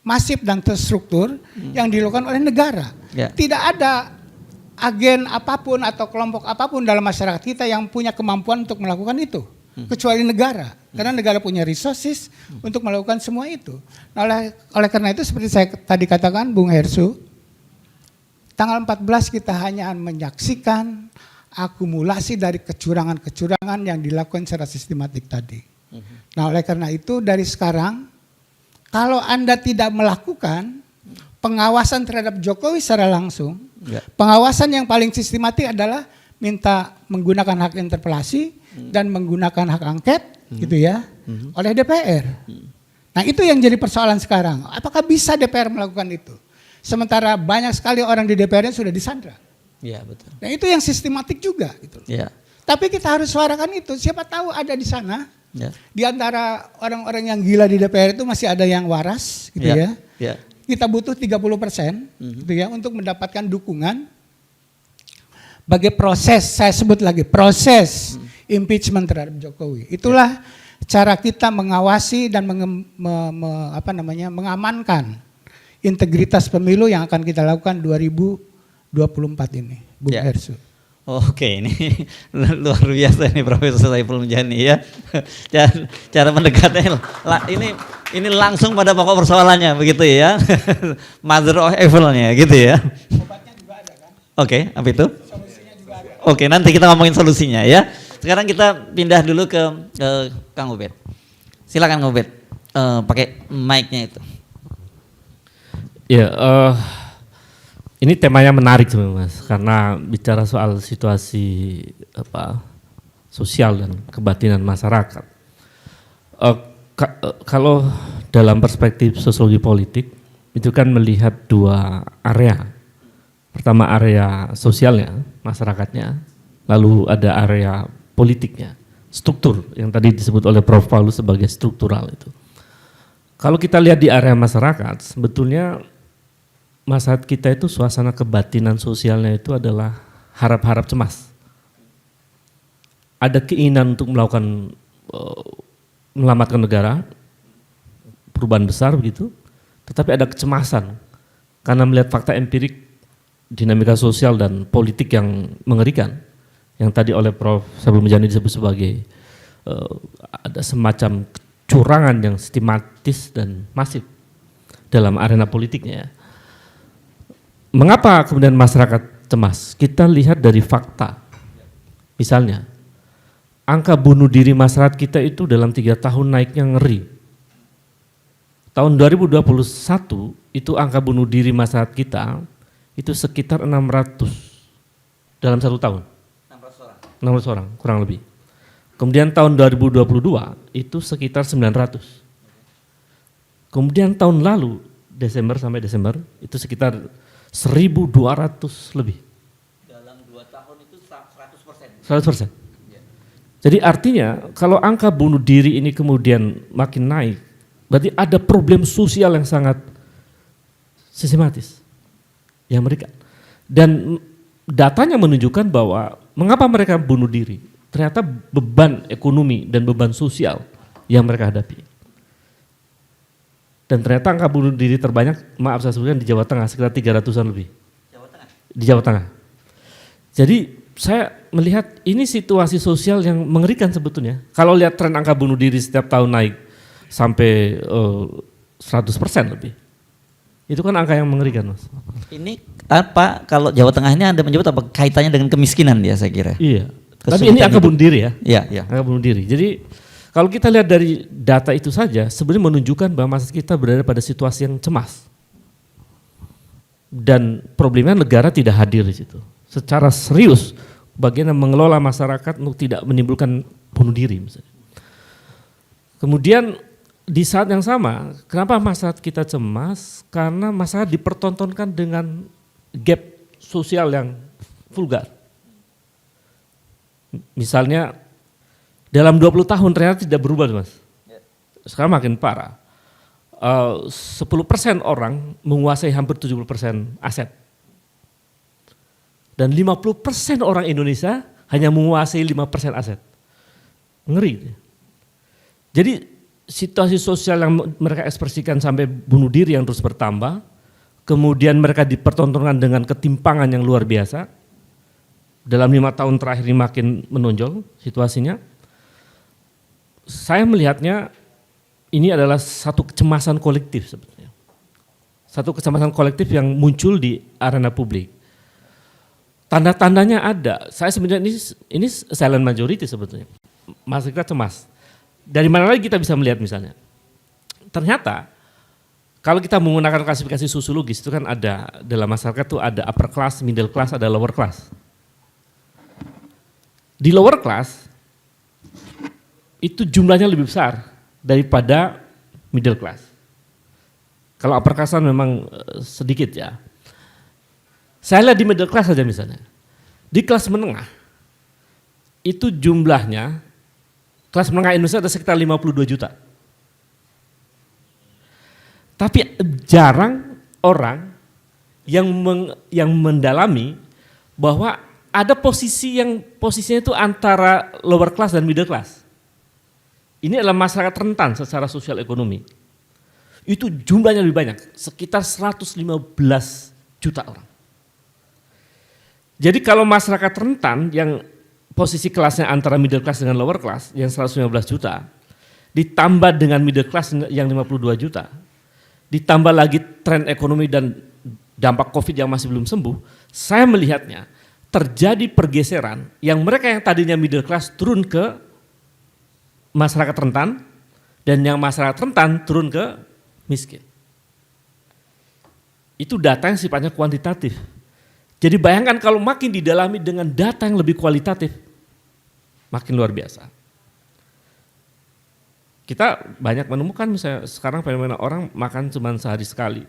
masif dan terstruktur yang dilakukan oleh negara. Tidak ada agen apapun atau kelompok apapun dalam masyarakat kita yang punya kemampuan untuk melakukan itu, kecuali negara. Karena negara punya resources untuk melakukan semua itu. Nah, oleh karena itu seperti saya tadi katakan Bung Hersu, tanggal 14 kita hanya menyaksikan akumulasi dari kecurangan-kecurangan yang dilakukan secara sistematik tadi. Nah, oleh karena itu dari sekarang, kalau Anda tidak melakukan pengawasan terhadap Jokowi secara langsung, pengawasan yang paling sistematik adalah minta menggunakan hak interpelasi dan menggunakan hak angket, gitu ya, oleh DPR. Nah, itu yang jadi persoalan sekarang. Apakah bisa DPR melakukan itu? Sementara banyak sekali orang di DPR-nya sudah disandra. Iya, betul. Nah, itu yang sistematik juga, gitu. Iya. Tapi kita harus suarakan itu. Siapa tahu ada di sana. Di antara orang-orang yang gila di DPR itu masih ada yang waras, gitu ya. Kita butuh 30% gitu ya untuk mendapatkan dukungan bagi proses, saya sebut lagi proses impeachment terhadap Jokowi. Itulah cara kita mengawasi dan mengamankan integritas pemilu yang akan kita lakukan 2024 ini, Bung Hersu. Oke, ini luar biasa nih Profesor Saiful Mujani ya. Cara mendekatnya ini langsung pada pokok persoalannya begitu ya. Mother of evil-nya gitu ya. Obatnya juga ada kan? Oke, apa itu? Solusinya juga ada. Oke, nanti kita ngomongin solusinya ya. Sekarang kita pindah dulu ke Kang Ubed. Silakan Kang Ubed, pakai mic-nya itu. Ya, ini temanya menarik sebenarnya Mas, karena bicara soal situasi sosial dan kebatinan masyarakat. Kalau dalam perspektif sosiologi politik itu kan melihat dua area. Pertama area sosialnya, masyarakatnya, lalu ada area politiknya, struktur yang tadi disebut oleh Prof. Paulus sebagai struktural itu. Kalau kita lihat di area masyarakat, sebetulnya masyarakat kita itu suasana kebatinan sosialnya itu adalah harap-harap cemas. Ada keinginan untuk melakukan menyelamatkan negara, perubahan besar begitu, tetapi ada kecemasan karena melihat fakta empirik dinamika sosial dan politik yang mengerikan, yang tadi oleh Prof. Saiful Mujani disebut sebagai ada semacam kecurangan yang sistematis dan masif dalam arena politiknya. Mengapa kemudian masyarakat cemas? Kita lihat dari fakta. Misalnya, angka bunuh diri masyarakat kita itu dalam 3 tahun naiknya ngeri. Tahun 2021 itu angka bunuh diri masyarakat kita itu sekitar 600 dalam 1 tahun. 600 orang, kurang lebih. Kemudian tahun 2022 itu sekitar 900. Kemudian tahun lalu, Desember sampai Desember, itu sekitar 1.200 lebih. Dalam 2 tahun itu 100%. 100%. Jadi artinya kalau angka bunuh diri ini kemudian makin naik, berarti ada problem sosial yang sangat sistematis yang mereka. Dan datanya menunjukkan bahwa mengapa mereka bunuh diri? Ternyata beban ekonomi dan beban sosial yang mereka hadapi. Dan ternyata angka bunuh diri terbanyak, maaf saya sebutkan, di Jawa Tengah, sekitar 300-an lebih. Jawa Tengah? Di Jawa Tengah. Jadi saya melihat ini situasi sosial yang mengerikan sebetulnya. Kalau lihat tren angka bunuh diri setiap tahun naik sampai 100% lebih. Itu kan angka yang mengerikan, Mas. Ini apa, kalau Jawa Tengah ini Anda menyebut apa kaitannya dengan kemiskinan ya saya kira? Iya, tapi ini angka bunuh diri ya. Iya. Angka bunuh diri. Jadi kalau kita lihat dari data itu saja sebenarnya menunjukkan bahwa masyarakat kita berada pada situasi yang cemas. dan problemnya negara tidak hadir di situ. Secara serius, bagaimana mengelola masyarakat untuk tidak menimbulkan bunuh diri misalnya. Kemudian di saat yang sama, kenapa masyarakat kita cemas? Karena masyarakat dipertontonkan dengan gap sosial yang vulgar. Misalnya dalam 20 tahun ternyata tidak berubah, Mas. Sekarang makin parah. 10% orang menguasai hampir 70% aset. Dan 50% orang Indonesia hanya menguasai 5% aset. Ngeri. Jadi situasi sosial yang mereka ekspresikan sampai bunuh diri yang terus bertambah, kemudian mereka dipertontonkan dengan ketimpangan yang luar biasa. Dalam 5 tahun terakhir ini makin menonjol situasinya. Saya melihatnya ini adalah satu kecemasan kolektif sebetulnya. Satu kecemasan kolektif yang muncul di arena publik. Tanda-tandanya ada. Saya sebenarnya ini silent majority sebetulnya. Masyarakat cemas. Dari mana lagi kita bisa melihat misalnya? Ternyata kalau kita menggunakan klasifikasi sosiologis itu kan ada dalam masyarakat itu ada upper class, middle class, ada lower class. Di lower class itu jumlahnya lebih besar daripada middle class. Kalau upper class kan memang sedikit ya. Saya lihat di middle class saja misalnya. Di kelas menengah itu jumlahnya, kelas menengah Indonesia ada sekitar 52 juta. Tapi jarang orang yang mendalami bahwa ada posisinya itu antara lower class dan middle class. Ini adalah masyarakat rentan secara sosial ekonomi. Itu jumlahnya lebih banyak, sekitar 115 juta orang. Jadi kalau masyarakat rentan yang posisi kelasnya antara middle class dengan lower class yang 115 juta, ditambah dengan middle class yang 52 juta, ditambah lagi tren ekonomi dan dampak COVID yang masih belum sembuh, saya melihatnya terjadi pergeseran yang mereka yang tadinya middle class turun ke masyarakat rentan, dan yang masyarakat rentan turun ke miskin. Itu data yang sifatnya kuantitatif. Jadi bayangkan kalau makin didalami dengan data yang lebih kualitatif, makin luar biasa. Kita banyak menemukan misalnya sekarang fenomena orang makan cuma sehari sekali.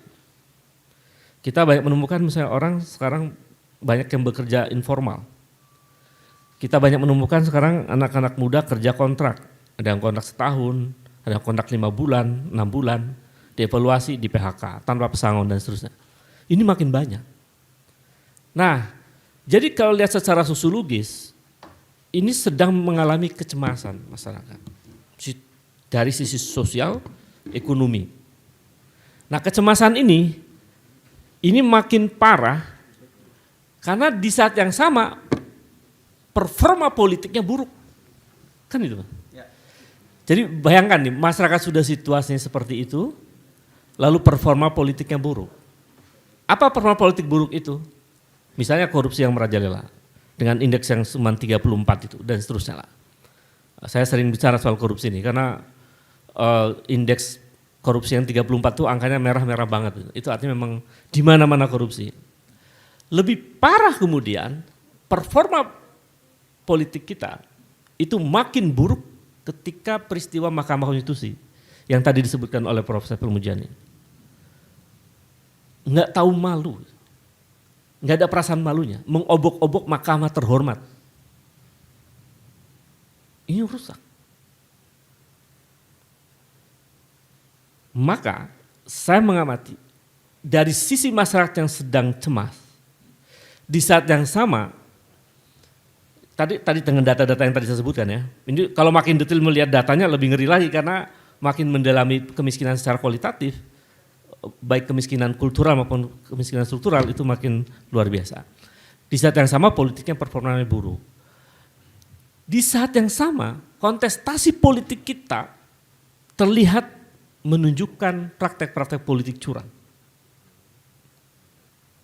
Kita banyak menemukan misalnya orang sekarang banyak yang bekerja informal. Kita banyak menemukan sekarang anak-anak muda kerja kontrak. Ada yang kontrak setahun, ada yang kontrak 5 bulan, 6 bulan, dievaluasi di PHK, tanpa pesangon dan seterusnya. Ini makin banyak. Nah, jadi kalau lihat secara sosiologis, ini sedang mengalami kecemasan masyarakat. Dari sisi sosial, ekonomi. Nah kecemasan ini makin parah, karena di saat yang sama, performa politiknya buruk. Kan itu, Pak? Jadi bayangkan nih, masyarakat sudah situasinya seperti itu, lalu performa politiknya buruk. Apa performa politik buruk itu? Misalnya korupsi yang merajalela, dengan indeks yang cuma 34 itu, dan seterusnya lah. Saya sering bicara soal korupsi ini, karena indeks korupsi yang 34 itu angkanya merah-merah banget. Itu artinya memang di mana-mana korupsi. Lebih parah kemudian, performa politik kita itu makin buruk ketika peristiwa Mahkamah Konstitusi yang tadi disebutkan oleh Profesor Permujani. Enggak tahu malu, enggak ada perasaan malunya, mengobok-obok mahkamah terhormat. Ini rusak. Maka saya mengamati dari sisi masyarakat yang sedang cemas, di saat yang sama, tadi dengan data-data yang tadi saya sebutkan ya, ini kalau makin detail melihat datanya lebih ngeri lagi karena makin mendalami kemiskinan secara kualitatif, baik kemiskinan kultural maupun kemiskinan struktural itu makin luar biasa. Di saat yang sama politiknya performanya buruk. Di saat yang sama kontestasi politik kita terlihat menunjukkan praktek-praktek politik curang.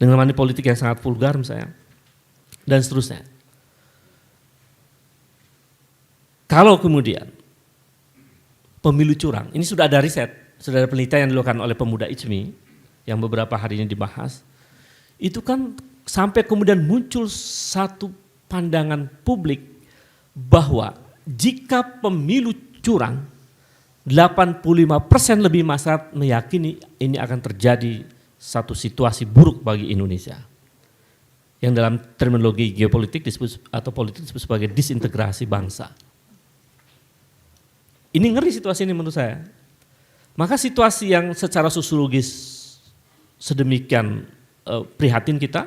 Dengan money politik yang sangat vulgar misalnya, dan seterusnya. Kalau kemudian pemilu curang, ini sudah ada riset, sudah ada penelitian yang dilakukan oleh pemuda ICMI yang beberapa hari ini dibahas. itu kan sampai kemudian muncul satu pandangan publik bahwa jika pemilu curang, 85% lebih masyarakat meyakini ini akan terjadi satu situasi buruk bagi Indonesia. Yang dalam terminologi geopolitik disebut atau politik disebut sebagai disintegrasi bangsa. Ini ngeri situasi ini menurut saya. Maka situasi yang secara sosiologis sedemikian prihatin kita,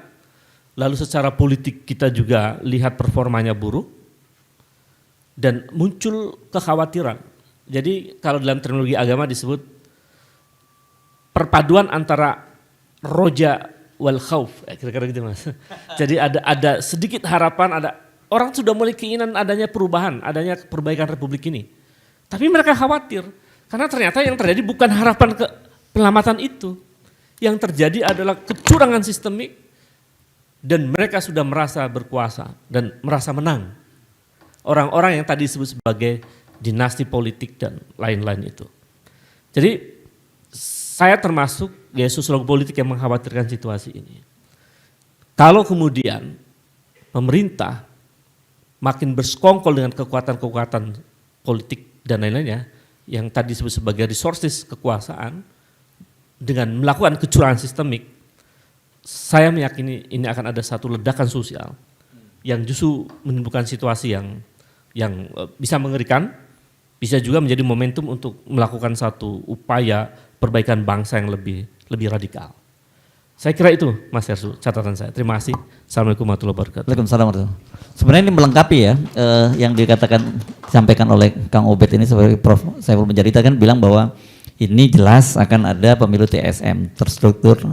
lalu secara politik kita juga lihat performanya buruk, dan muncul kekhawatiran. Jadi kalau dalam terminologi agama disebut perpaduan antara roja wal khauf, kira-kira gitu Mas. Jadi ada sedikit harapan, ada orang sudah mulai keinginan adanya perubahan, adanya perbaikan republik ini. Tapi mereka khawatir karena ternyata yang terjadi bukan harapan ke penyelamatan itu. Yang terjadi adalah kecurangan sistemik dan mereka sudah merasa berkuasa dan merasa menang. Orang-orang yang tadi disebut sebagai dinasti politik dan lain-lain itu. Jadi saya termasuk sosiolog politik yang mengkhawatirkan situasi ini. Kalau kemudian pemerintah makin bersekongkol dengan kekuatan-kekuatan politik dan lain-lainnya yang tadi disebut sebagai resources kekuasaan dengan melakukan kecurangan sistemik, saya meyakini ini akan ada satu ledakan sosial yang justru menimbulkan situasi yang bisa mengerikan, bisa juga menjadi momentum untuk melakukan satu upaya perbaikan bangsa yang lebih radikal. Saya kira itu Mas Hersu, catatan saya. Terima kasih. Assalamualaikum warahmatullahi wabarakatuh. Waalaikumsalam warahmatullahi wabarakatuh. Sebenarnya ini melengkapi ya yang disampaikan oleh Kang Obed ini sebagai Prof. Saiful Mujahid kan bilang bahwa ini jelas akan ada pemilu TSM terstruktur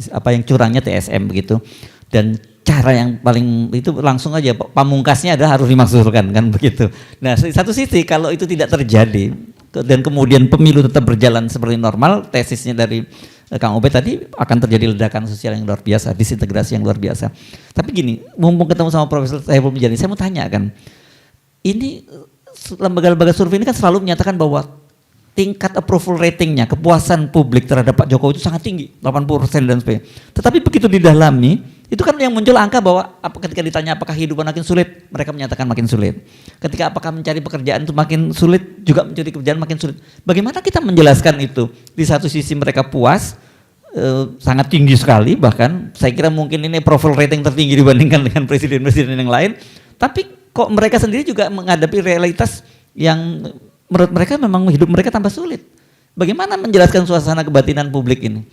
apa yang curangnya TSM begitu, dan cara yang paling itu langsung aja pamungkasnya adalah harus dimakzulkan kan begitu. Nah di satu sisi kalau itu tidak terjadi dan kemudian pemilu tetap berjalan seperti normal, tesisnya dari Kang Obed tadi akan terjadi ledakan sosial yang luar biasa, disintegrasi yang luar biasa. Tapi gini, mumpung ketemu sama Profesor Saiful Mujahid, saya mau tanya kan, ini lembaga-lembaga survei ini kan selalu menyatakan bahwa tingkat approval ratingnya, kepuasan publik terhadap Pak Jokowi itu sangat tinggi, 80% dan sebagainya. Tetapi begitu didalami, itu kan yang muncul angka bahwa ketika ditanya apakah kehidupan makin sulit, mereka menyatakan makin sulit. Ketika apakah mencari pekerjaan itu makin sulit, juga mencari pekerjaan makin sulit. Bagaimana kita menjelaskan itu? Di satu sisi mereka puas, sangat tinggi sekali, bahkan saya kira mungkin ini approval rating tertinggi dibandingkan dengan presiden-presiden yang lain. Tapi kok mereka sendiri juga menghadapi realitas yang menurut mereka memang hidup mereka tambah sulit. Bagaimana menjelaskan suasana kebatinan publik ini?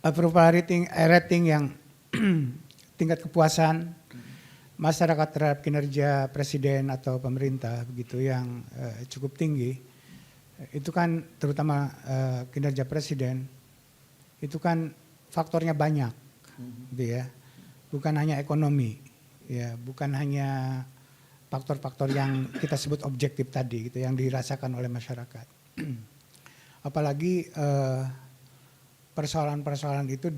Approval rating yang tingkat kepuasan masyarakat terhadap kinerja presiden atau pemerintah begitu yang cukup tinggi, itu kan terutama kinerja presiden itu kan faktornya banyak, gitu ya, bukan hanya ekonomi, ya, bukan hanya faktor-faktor yang kita sebut objektif tadi, gitu, yang dirasakan oleh masyarakat. Apalagi persoalan-persoalan itu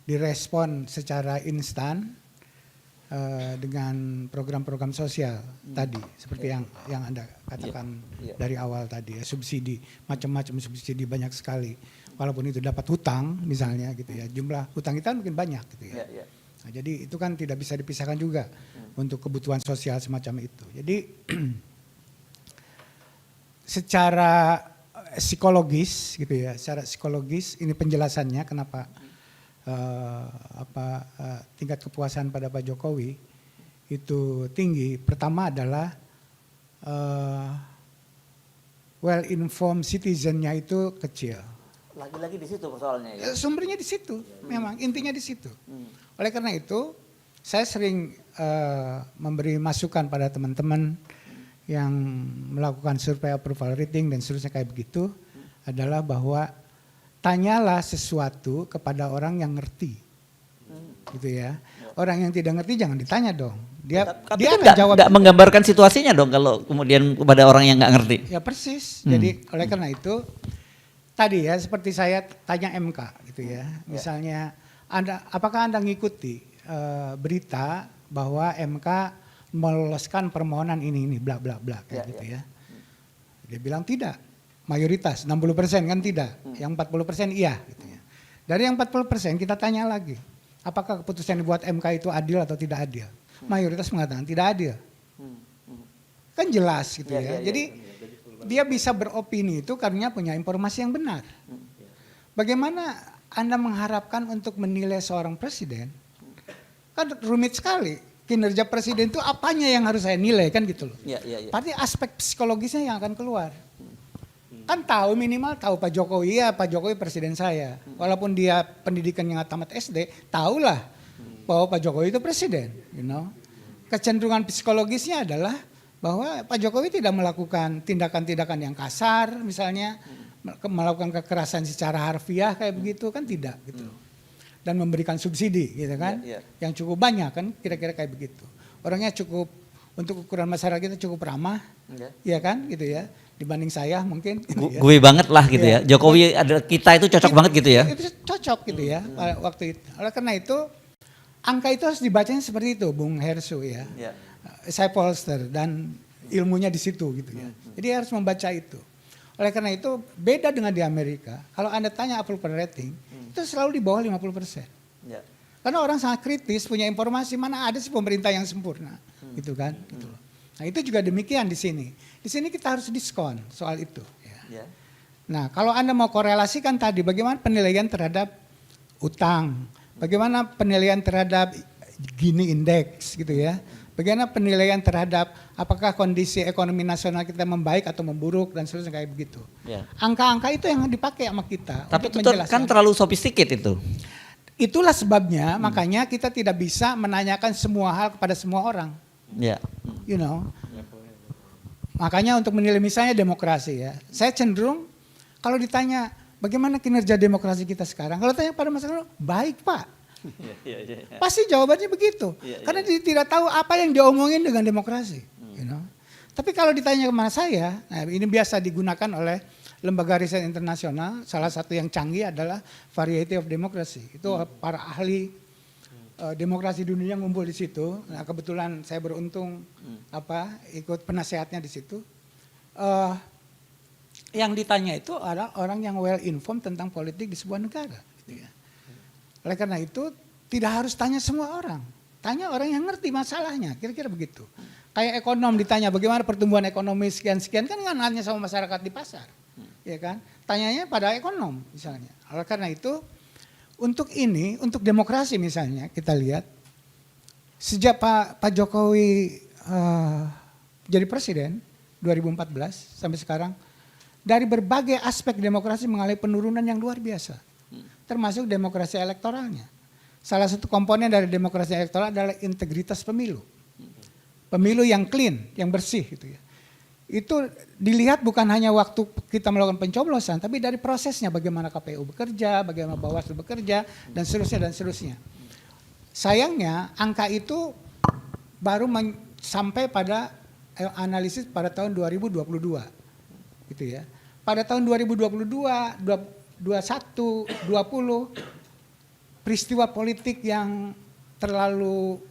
direspon secara instan dengan program-program sosial tadi, seperti yang Anda katakan dari awal tadi ya, subsidi, macam-macam subsidi banyak sekali. Walaupun itu dapat hutang misalnya gitu ya, jumlah hutang kita mungkin banyak gitu ya. Nah, jadi itu kan tidak bisa dipisahkan juga untuk kebutuhan sosial semacam itu. Jadi secara psikologis gitu ya, secara psikologis ini penjelasannya kenapa tingkat kepuasan pada Pak Jokowi itu tinggi. Pertama adalah well informed citizennya itu kecil. Lagi-lagi di situ persoalannya ya. Sumbernya di situ, memang intinya di situ. Oleh karena itu, saya sering memberi masukan pada teman-teman yang melakukan survei approval rating dan seterusnya kayak begitu, adalah bahwa tanyalah sesuatu kepada orang yang ngerti, gitu ya. Orang yang tidak ngerti jangan ditanya dong. Dia akan jawab. Nggak menggambarkan situasinya dong kalau kemudian kepada orang yang nggak ngerti. Ya persis. Jadi oleh karena itu tadi ya seperti saya tanya MK gitu ya. Misalnya apakah Anda ngikuti berita bahwa MK meloloskan permohonan ini bla bla bla kayak gitu ya. Dia bilang tidak. mayoritas, 60% kan tidak, yang 40% iya. Gitu ya. Dari yang 40% kita tanya lagi, apakah keputusan yang dibuat MK itu adil atau tidak adil? Mayoritas mengatakan tidak adil. Kan jelas gitu ya. Jadi dia bisa beropini itu karena punya informasi yang benar. Bagaimana Anda mengharapkan untuk menilai seorang presiden? Kan rumit sekali. Kinerja presiden itu apanya yang harus saya nilai kan gitu loh. Pasti aspek psikologisnya yang akan keluar. Kan tahu minimal tahu Pak Jokowi, ya Pak Jokowi presiden saya. Walaupun dia pendidikan yang tamat SD, tahulah bahwa Pak Jokowi itu presiden, you know. Kecenderungan psikologisnya adalah bahwa Pak Jokowi tidak melakukan tindakan-tindakan yang kasar, misalnya melakukan kekerasan secara harfiah kayak begitu kan tidak gitu. Dan memberikan subsidi gitu kan. Yang cukup banyak kan kira-kira kayak begitu. Orangnya cukup untuk ukuran masyarakat kita cukup ramah. Iya kan gitu ya. Dibanding saya mungkin gue banget lah gitu ya. Jokowi ada kita itu cocok banget gitu ya. Itu cocok gitu ya waktu itu. Oleh karena itu angka itu harus dibacanya seperti itu Bung Hersu ya. Saya Polster dan ilmunya di situ gitu ya. Jadi harus membaca itu. Oleh karena itu beda dengan di Amerika. Kalau Anda tanya approval rating itu selalu di bawah 50%. Karena orang sangat kritis punya informasi mana ada sih pemerintah yang sempurna gitu kan. Gitu loh. Nah itu juga demikian di sini. Di sini kita harus diskon soal itu. Ya. Nah kalau Anda mau korelasikan tadi bagaimana penilaian terhadap utang, bagaimana penilaian terhadap Gini Index gitu ya, bagaimana penilaian terhadap apakah kondisi ekonomi nasional kita membaik atau memburuk dan seterusnya kayak begitu. Angka-angka itu yang dipakai sama kita. Tapi itu kan terlalu sophisticated itu. Itulah sebabnya makanya kita tidak bisa menanyakan semua hal kepada semua orang. You know. Makanya untuk menilai misalnya demokrasi ya, saya cenderung kalau ditanya bagaimana kinerja demokrasi kita sekarang, kalau tanya pada masyarakat baik Pak, pasti jawabannya begitu, karena dia tidak tahu apa yang diomongin dengan demokrasi. You know. Tapi kalau ditanya ke saya, nah ini biasa digunakan oleh lembaga riset internasional, salah satu yang canggih adalah Variety of Democracy, itu para ahli demokrasi dunia ngumpul di situ. Nah, kebetulan saya beruntung ikut penasehatnya di situ. Yang ditanya itu adalah orang yang well informed tentang politik di sebuah negara. Gitu ya. Oleh karena itu tidak harus tanya semua orang, tanya orang yang ngerti masalahnya. Kira-kira begitu. Kayak ekonom ditanya bagaimana pertumbuhan ekonomi sekian-sekian kan nggak nanya sama masyarakat di pasar, ya kan? Tanyanya pada ekonom misalnya. Oleh karena itu untuk ini, untuk demokrasi misalnya kita lihat sejak Pak Jokowi jadi presiden 2014 sampai sekarang dari berbagai aspek demokrasi mengalami penurunan yang luar biasa, termasuk demokrasi elektoralnya. Salah satu komponen dari demokrasi elektoral adalah integritas pemilu, pemilu yang clean, yang bersih gitu ya. Itu dilihat bukan hanya waktu kita melakukan pencoblosan, tapi dari prosesnya bagaimana KPU bekerja, bagaimana Bawaslu bekerja, dan seterusnya dan seterusnya. Sayangnya angka itu baru sampai pada analisis pada tahun 2022, gitu ya. Pada tahun 2022, 21, 20 peristiwa politik yang terlalu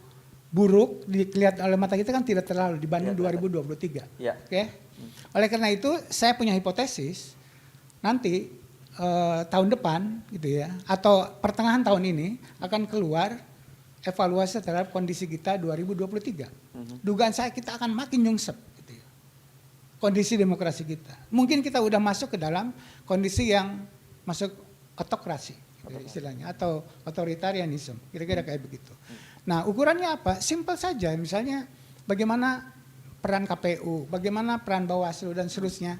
buruk dilihat oleh mata kita kan tidak terlalu dibanding 2023. Oke. Oleh karena itu saya punya hipotesis nanti tahun depan gitu ya atau pertengahan tahun ini akan keluar evaluasi terhadap kondisi kita 2023. Dugaan saya kita akan makin nyungsep gitu ya. Kondisi demokrasi kita. Mungkin kita udah masuk ke dalam kondisi yang masuk otokrasi gitu, istilahnya atau otoritarianisme. Kira-kira kayak begitu. Nah ukurannya apa? Simpel saja, misalnya bagaimana peran KPU, bagaimana peran Bawaslu dan seterusnya.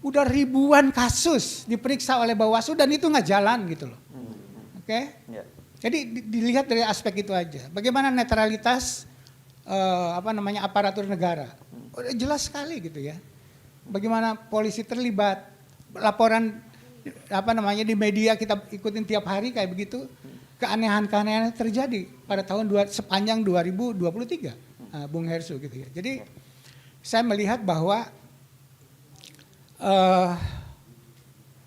Udah ribuan kasus diperiksa oleh Bawaslu dan itu nggak jalan gitu loh. Oke? Jadi dilihat dari aspek itu aja. Bagaimana netralitas aparatur negara. Udah jelas sekali gitu ya. Bagaimana polisi terlibat, laporan di media kita ikutin tiap hari kayak begitu. Keanehan-keanehan terjadi pada sepanjang 2023, Bung Hersu gitu ya. Jadi saya melihat bahwa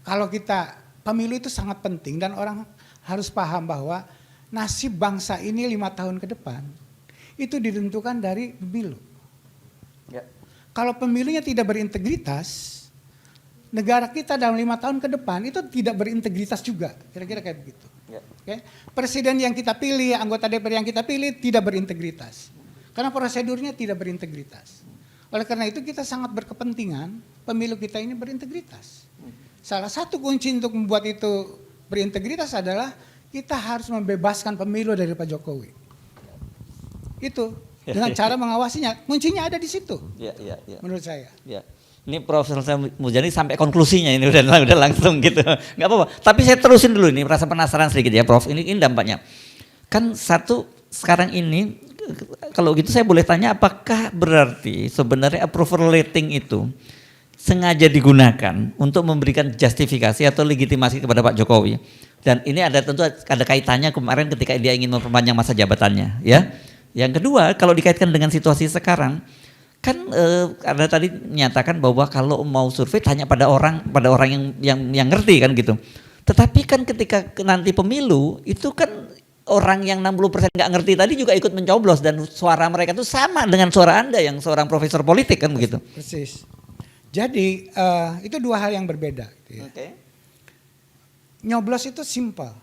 kalau kita pemilu itu sangat penting dan orang harus paham bahwa nasib bangsa ini 5 tahun ke depan itu ditentukan dari pemilu. Kalau pemilunya tidak berintegritas, negara kita dalam 5 tahun ke depan itu tidak berintegritas juga, kira-kira kayak begitu. Oke? Presiden yang kita pilih, anggota DPR yang kita pilih tidak berintegritas, karena prosedurnya tidak berintegritas. Oleh karena itu kita sangat berkepentingan pemilu kita ini berintegritas. Salah satu kunci untuk membuat itu berintegritas adalah kita harus membebaskan pemilu dari Pak Jokowi. Itu dengan cara mengawasinya, kuncinya ada di situ. Menurut saya. Ini Profesor Muzani sampai konklusinya ini udah langsung gitu. Nggak apa-apa. Tapi saya terusin dulu ini, merasa penasaran sedikit ya Prof. Ini dampaknya. Kan satu sekarang ini kalau gitu saya boleh tanya, apakah berarti sebenarnya approval rating itu sengaja digunakan untuk memberikan justifikasi atau legitimasi kepada Pak Jokowi? Dan ini tentu ada kaitannya kemarin ketika dia ingin memperpanjang masa jabatannya, ya. Yang kedua, kalau dikaitkan dengan situasi sekarang, kan Anda tadi menyatakan bahwa kalau mau survei tanya pada orang yang ngerti kan gitu. Tetapi kan ketika nanti pemilu itu kan orang yang 60% nggak ngerti tadi juga ikut mencoblos dan suara mereka itu sama dengan suara Anda yang seorang profesor politik kan begitu. Persis. Jadi itu dua hal yang berbeda. Gitu ya. Nyoblos itu simple.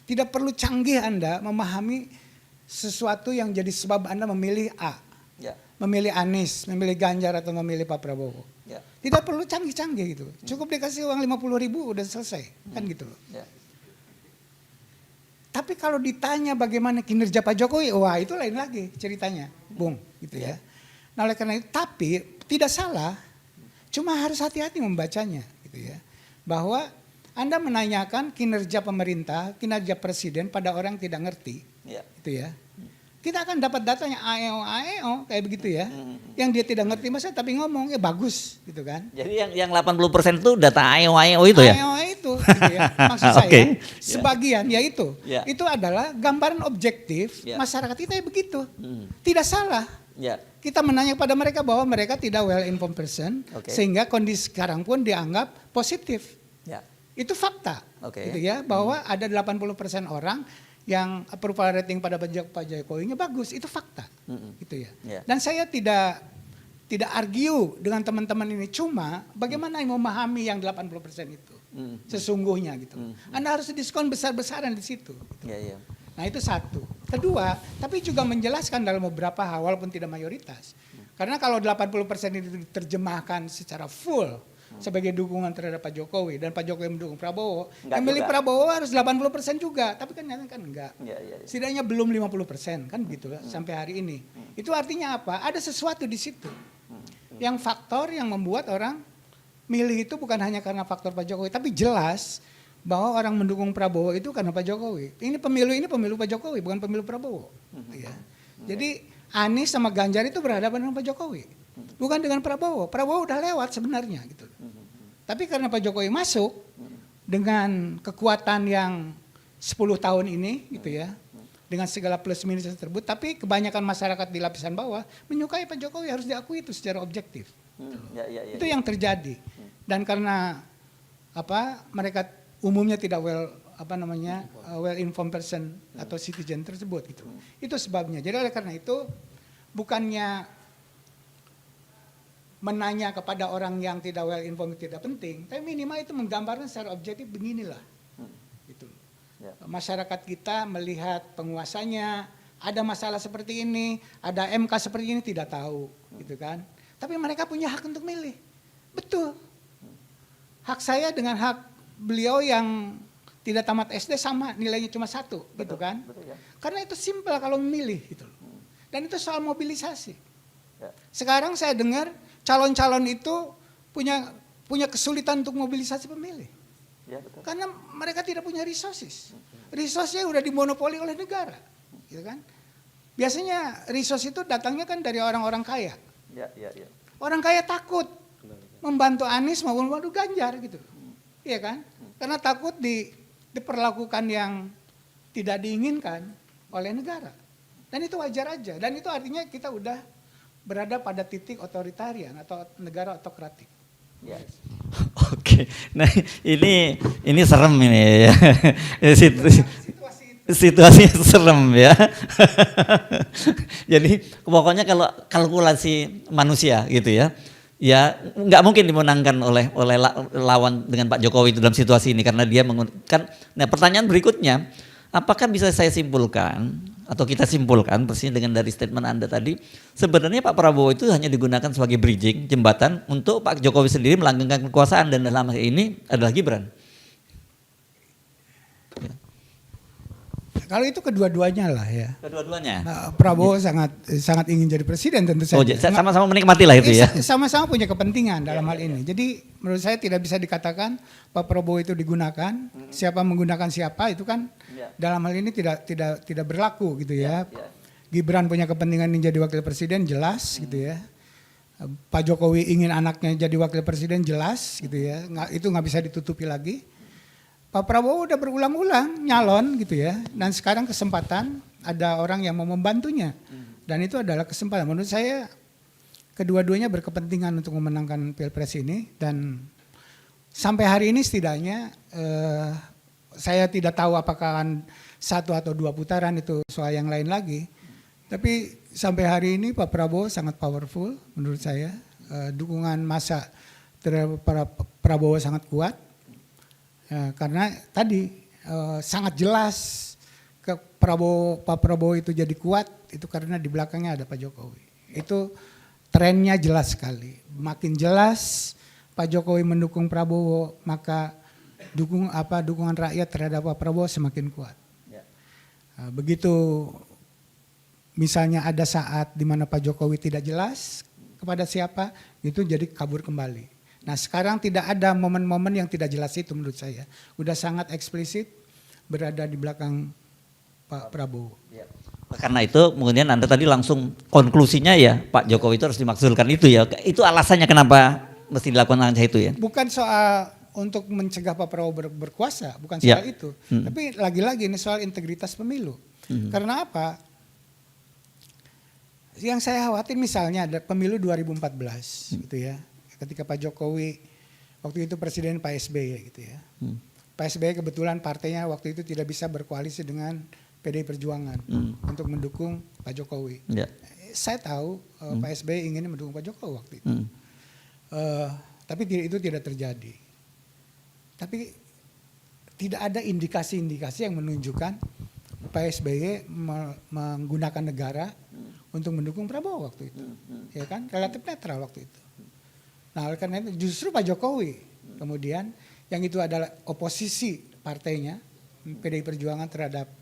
Tidak perlu canggih Anda memahami sesuatu yang jadi sebab Anda memilih A. Memilih Anies, memilih Ganjar atau memilih Pak Prabowo. Tidak perlu canggih-canggih gitu. Cukup dikasih uang 50.000 udah selesai, kan gitu loh. Tapi kalau ditanya bagaimana kinerja Pak Jokowi, wah itu lain lagi ceritanya, Bung, gitu ya. Nah oleh karena itu, tapi tidak salah, cuma harus hati-hati membacanya, gitu ya. Bahwa Anda menanyakan kinerja pemerintah, kinerja presiden pada orang yang tidak ngerti, gitu ya. Kita akan dapat datanya AEO kayak begitu ya. Yang dia tidak ngerti masa tapi ngomong ya bagus gitu kan. Jadi yang 80% itu data AEO itu ya? AEO itu gitu ya. Maksud saya sebagian ya itu. Itu adalah gambaran objektif masyarakat kita ya begitu. Tidak salah. Kita menanya pada mereka bahwa mereka tidak well informed person sehingga kondisi sekarang pun dianggap positif. Itu fakta. Gitu ya, bahwa ada 80% orang yang approval rating pada Pak Jokowi-nya bagus, itu fakta, gitu ya. Dan saya tidak argue dengan teman-teman ini, cuma bagaimana memahami yang 80% itu sesungguhnya gitu. Anda harus diskon besar-besaran di situ. Gitu. Nah itu satu. Kedua, tapi juga menjelaskan dalam beberapa hal walaupun tidak mayoritas. Karena kalau 80% itu diterjemahkan secara full sebagai dukungan terhadap Pak Jokowi dan Pak Jokowi mendukung Prabowo, yang milih Prabowo harus 80% juga, tapi kan enggak. Setidaknya belum 50% kan gitu sampai hari ini. Itu artinya apa? Ada sesuatu di situ. Yang faktor yang membuat orang milih itu bukan hanya karena faktor Pak Jokowi, tapi jelas bahwa orang mendukung Prabowo itu karena Pak Jokowi. Ini pemilu Pak Jokowi, bukan pemilu Prabowo. Ya. Jadi Anies sama Ganjar itu berhadapan dengan Pak Jokowi. Bukan dengan Prabowo. Prabowo udah lewat sebenarnya gitu. Tapi karena Pak Jokowi masuk dengan kekuatan yang 10 tahun ini gitu ya. Dengan segala plus minus tersebut, tapi kebanyakan masyarakat di lapisan bawah menyukai Pak Jokowi, harus diakui itu secara objektif. Itu yang terjadi. Dan karena mereka umumnya tidak well informed person atau citizen tersebut gitu. Itu sebabnya. Jadi oleh karena itu bukannya menanya kepada orang yang tidak well informed tidak penting, tapi minimal itu menggambarkan secara objektif beginilah. Gitu. Masyarakat kita melihat penguasanya ada masalah seperti ini, ada MK seperti ini tidak tahu, gitu kan. Tapi mereka punya hak untuk milih. Betul. Hak saya dengan hak beliau yang tidak tamat SD sama, nilainya cuma 1, gitu kan. Karena itu simpel kalau memilih gitu. Dan itu soal mobilisasi. Sekarang saya dengar calon-calon itu punya kesulitan untuk mobilisasi pemilih. Karena mereka tidak punya resources. Resource-nya udah dimonopoli oleh negara. Gitu kan? Biasanya resource itu datangnya kan dari orang-orang kaya. Orang kaya takut membantu Anies maupun membantu Ganjar gitu. Iya kan? Karena takut diperlakukan yang tidak diinginkan oleh negara. Dan itu wajar aja. Dan itu artinya kita udah berada pada titik otoritarian atau negara otokratik. Oke, nah ini serem ini ya. Situasinya serem ya. Jadi pokoknya kalau kalkulasi manusia gitu ya. ya nggak mungkin dimenangkan oleh lawan dengan Pak Jokowi itu dalam situasi ini karena dia kan. Nah pertanyaan berikutnya, apakah bisa saya simpulkan atau kita simpulkan persis dengan dari statement Anda tadi, sebenarnya Pak Prabowo itu hanya digunakan sebagai bridging, jembatan untuk Pak Jokowi sendiri melanggengkan kekuasaan dan dalam hal ini adalah Gibran. Kalau itu kedua-duanya lah ya. Kedua-duanya. Prabowo sangat ingin jadi presiden tentu saja. Oh, sama-sama menikmati lah itu ya. Sama-sama punya kepentingan dalam hal ini. Jadi menurut saya tidak bisa dikatakan Pak Prabowo itu digunakan, siapa menggunakan siapa itu kan dalam hal ini tidak berlaku gitu ya. Gibran punya kepentingan ingin jadi wakil presiden jelas gitu ya. Pak Jokowi ingin anaknya jadi wakil presiden jelas gitu ya. Itu nggak bisa ditutupi lagi. Pak Prabowo udah berulang-ulang nyalon gitu ya, dan sekarang kesempatan ada orang yang mau membantunya, dan itu adalah kesempatan. Menurut saya kedua-duanya berkepentingan untuk memenangkan Pilpres ini, dan sampai hari ini setidaknya saya tidak tahu apakah akan 1 atau 2 putaran, itu soal yang lain lagi. Tapi sampai hari ini Pak Prabowo sangat powerful menurut saya, dukungan massa terhadap Prabowo sangat kuat. Ya, karena tadi sangat jelas Pak Prabowo itu jadi kuat itu karena di belakangnya ada Pak Jokowi. Itu trennya jelas sekali. Makin jelas Pak Jokowi mendukung Prabowo, maka dukungan rakyat terhadap Pak Prabowo semakin kuat. Begitu misalnya ada saat di mana Pak Jokowi tidak jelas kepada siapa, itu jadi kabur kembali. Nah sekarang tidak ada momen-momen yang tidak jelas itu menurut saya. Udah sangat eksplisit berada di belakang Pak Prabowo. Ya. Karena itu kemudian Anda tadi langsung konklusinya ya Pak Jokowi itu harus dimaksudkan itu ya. Itu alasannya kenapa mesti dilakukan langkah itu ya. Bukan soal untuk mencegah Pak Prabowo berkuasa, bukan soal itu. Tapi lagi-lagi ini soal integritas pemilu. Karena apa? Yang saya khawatir misalnya ada pemilu 2014 gitu ya. Ketika Pak Jokowi waktu itu presiden Pak SBY gitu ya. Pak SBY kebetulan partainya waktu itu tidak bisa berkoalisi dengan PDI Perjuangan untuk mendukung Pak Jokowi. Saya tahu Pak SBY ingin mendukung Pak Jokowi waktu itu. Tapi itu tidak terjadi. Tapi tidak ada indikasi-indikasi yang menunjukkan Pak SBY menggunakan negara untuk mendukung Prabowo waktu itu. Ya kan? Relatif netral waktu itu. Nah oleh karena itu justru Pak Jokowi kemudian yang itu adalah oposisi partainya PDI Perjuangan terhadap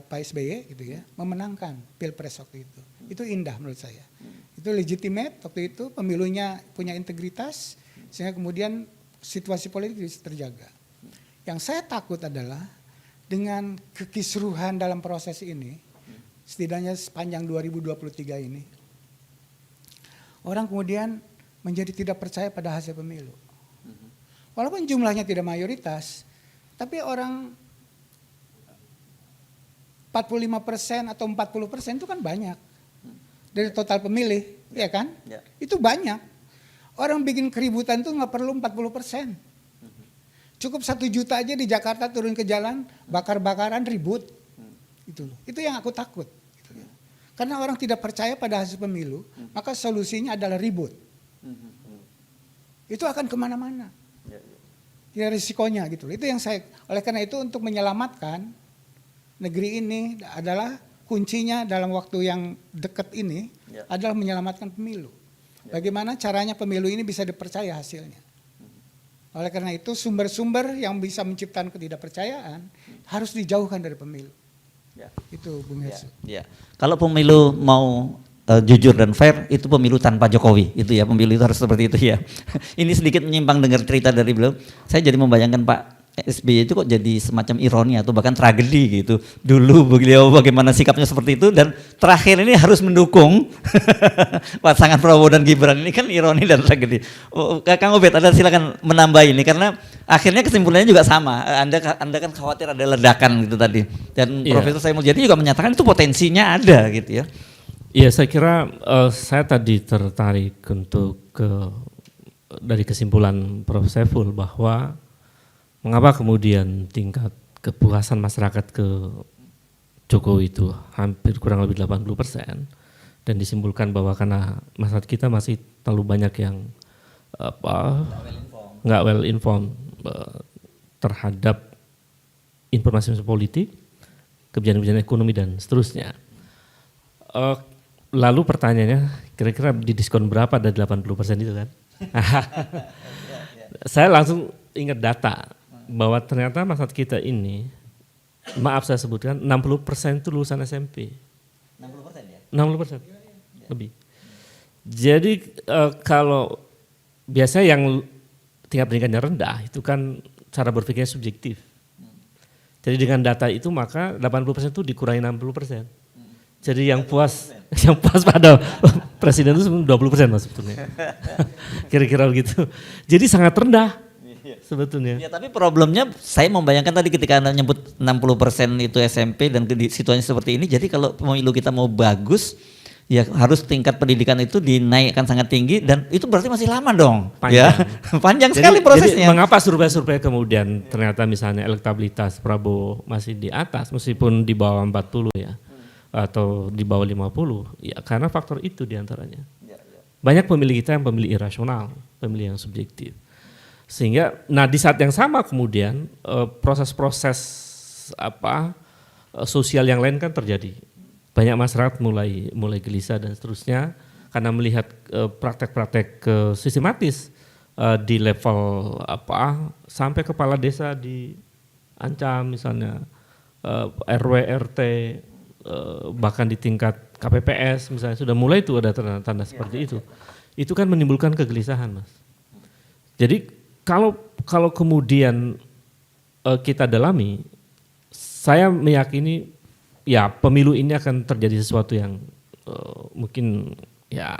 Pak SBY gitu ya, memenangkan Pilpres waktu itu. Itu indah menurut saya. Itu legitimate waktu itu, pemilunya punya integritas sehingga kemudian situasi politik bisa terjaga. Yang saya takut adalah dengan kekisruhan dalam proses ini, setidaknya sepanjang 2023 ini, orang kemudian menjadi tidak percaya pada hasil pemilu. Walaupun jumlahnya tidak mayoritas, tapi orang 45% atau 40% itu kan banyak dari total pemilih, ya kan? Ya. Itu banyak. Orang bikin keributan itu nggak perlu 40%. Cukup 1 juta aja di Jakarta turun ke jalan, bakar-bakaran ribut. Itu yang aku takut. Karena orang tidak percaya pada hasil pemilu, maka solusinya adalah ribut. Itu akan kemana-mana. Ya risikonya gitu. Itu yang saya, oleh karena itu untuk menyelamatkan negeri ini adalah kuncinya dalam waktu yang dekat ini adalah menyelamatkan pemilu. Bagaimana caranya pemilu ini bisa dipercaya hasilnya. Oleh karena itu sumber-sumber yang bisa menciptakan ketidakpercayaan harus dijauhkan dari pemilu. Itu Bung Hesu. Kalau pemilu mau jujur dan fair, itu pemilu tanpa Jokowi, itu ya, pemilu itu harus seperti itu ya. Ini sedikit menyimpang dengar cerita dari beliau, saya jadi membayangkan Pak SBY itu kok jadi semacam ironi atau bahkan tragedi gitu. Dulu beliau bagaimana sikapnya seperti itu dan terakhir ini harus mendukung pasangan Prabowo dan Gibran, ini kan ironi dan tragedi. Kang Ubed, Anda silakan menambah ini karena akhirnya kesimpulannya juga sama. Anda kan khawatir ada ledakan gitu tadi. Dan Profesor Sae Mulyadi juga menyatakan itu potensinya ada gitu ya. Iya, saya kira saya tadi tertarik untuk dari kesimpulan Prof. Saiful bahwa mengapa kemudian tingkat kepuasan masyarakat ke Jokowi itu hampir kurang lebih 80%. dan disimpulkan bahwa karena masyarakat kita masih terlalu banyak yang nggak well informed terhadap informasi politik, kebijakan-kebijakan ekonomi dan seterusnya. Lalu pertanyaannya, kira-kira di diskon berapa dari 80% itu kan? Saya langsung ingat data bahwa ternyata masyarakat kita ini, maaf saya sebutkan, 60% itu lulusan SMP. 60% ya? 60% lebih. Jadi kalau biasanya yang tingkat pendidikannya rendah itu kan cara berpikirnya subjektif. Jadi dengan data itu maka 80% itu dikurangi 60%. Jadi yang puas pada presiden itu 20% mas sebetulnya. Kira-kira begitu. Jadi sangat rendah sebetulnya. Ya tapi problemnya saya membayangkan tadi ketika Anda nyebut 60% itu SMP dan situasinya seperti ini, jadi kalau pemilu kita mau bagus, ya harus tingkat pendidikan itu dinaikkan sangat tinggi dan itu berarti masih lama dong. Panjang. Ya. Panjang sekali prosesnya. Jadi mengapa survei-survei kemudian ternyata misalnya elektabilitas Prabowo masih di atas meskipun di bawah 40 ya. Atau di bawah 50, ya karena faktor itu diantaranya. Banyak pemilih kita yang pemilih irasional, pemilih yang subjektif. Sehingga, nah di saat yang sama kemudian proses-proses sosial yang lain kan terjadi. Banyak masyarakat mulai gelisah dan seterusnya karena melihat praktek-praktek sistematis di level sampai kepala desa diancam misalnya RW RT. Bahkan di tingkat KPPS misalnya sudah mulai itu ada tanda-tanda seperti itu. Itu kan menimbulkan kegelisahan mas. Jadi kalau kemudian kita dalami, saya meyakini ya pemilu ini akan terjadi sesuatu yang mungkin ya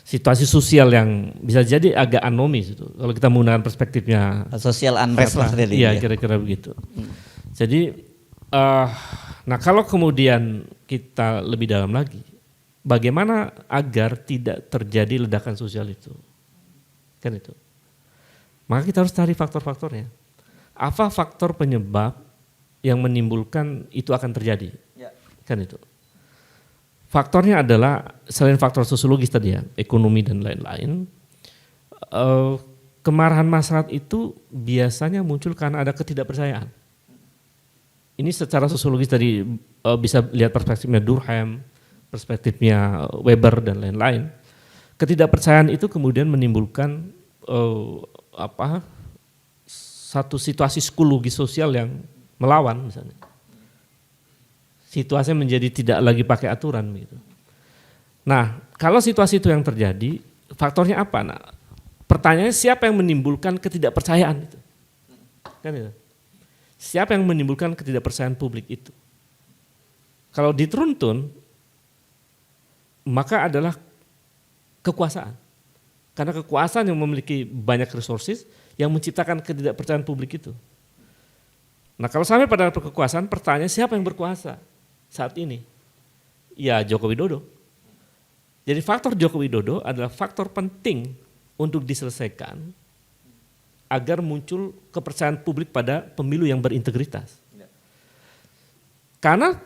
situasi sosial yang bisa jadi agak anomis itu. Kalau kita menggunakan perspektifnya social unrest lah tadi. Iya kira-kira begitu. Jadi nah kalau kemudian kita lebih dalam lagi, bagaimana agar tidak terjadi ledakan sosial itu? Kan itu. Maka kita harus cari faktor-faktornya. Apa faktor penyebab yang menimbulkan itu akan terjadi? Ya. Kan itu. Faktornya adalah selain faktor sosiologis tadi ya, ekonomi dan lain-lain, kemarahan masyarakat itu biasanya muncul karena ada ketidakpercayaan. Ini secara sosiologis tadi bisa lihat perspektifnya Durkheim, perspektifnya Weber dan lain-lain. Ketidakpercayaan itu kemudian menimbulkan satu situasi psikologi sosial yang melawan misalnya. Situasinya menjadi tidak lagi pakai aturan gitu. Nah, kalau situasi itu yang terjadi, faktornya apa? Nah, pertanyaannya siapa yang menimbulkan ketidakpercayaan itu? Kan itu. Siapa yang menimbulkan ketidakpercayaan publik itu? Kalau dituntun, maka adalah kekuasaan. Karena kekuasaan yang memiliki banyak resources yang menciptakan ketidakpercayaan publik itu. Nah kalau sampai pada kekuasaan, pertanyaan siapa yang berkuasa saat ini? Ya Joko Widodo. Jadi faktor Joko Widodo adalah faktor penting untuk diselesaikan agar muncul kepercayaan publik pada pemilu yang berintegritas. Karena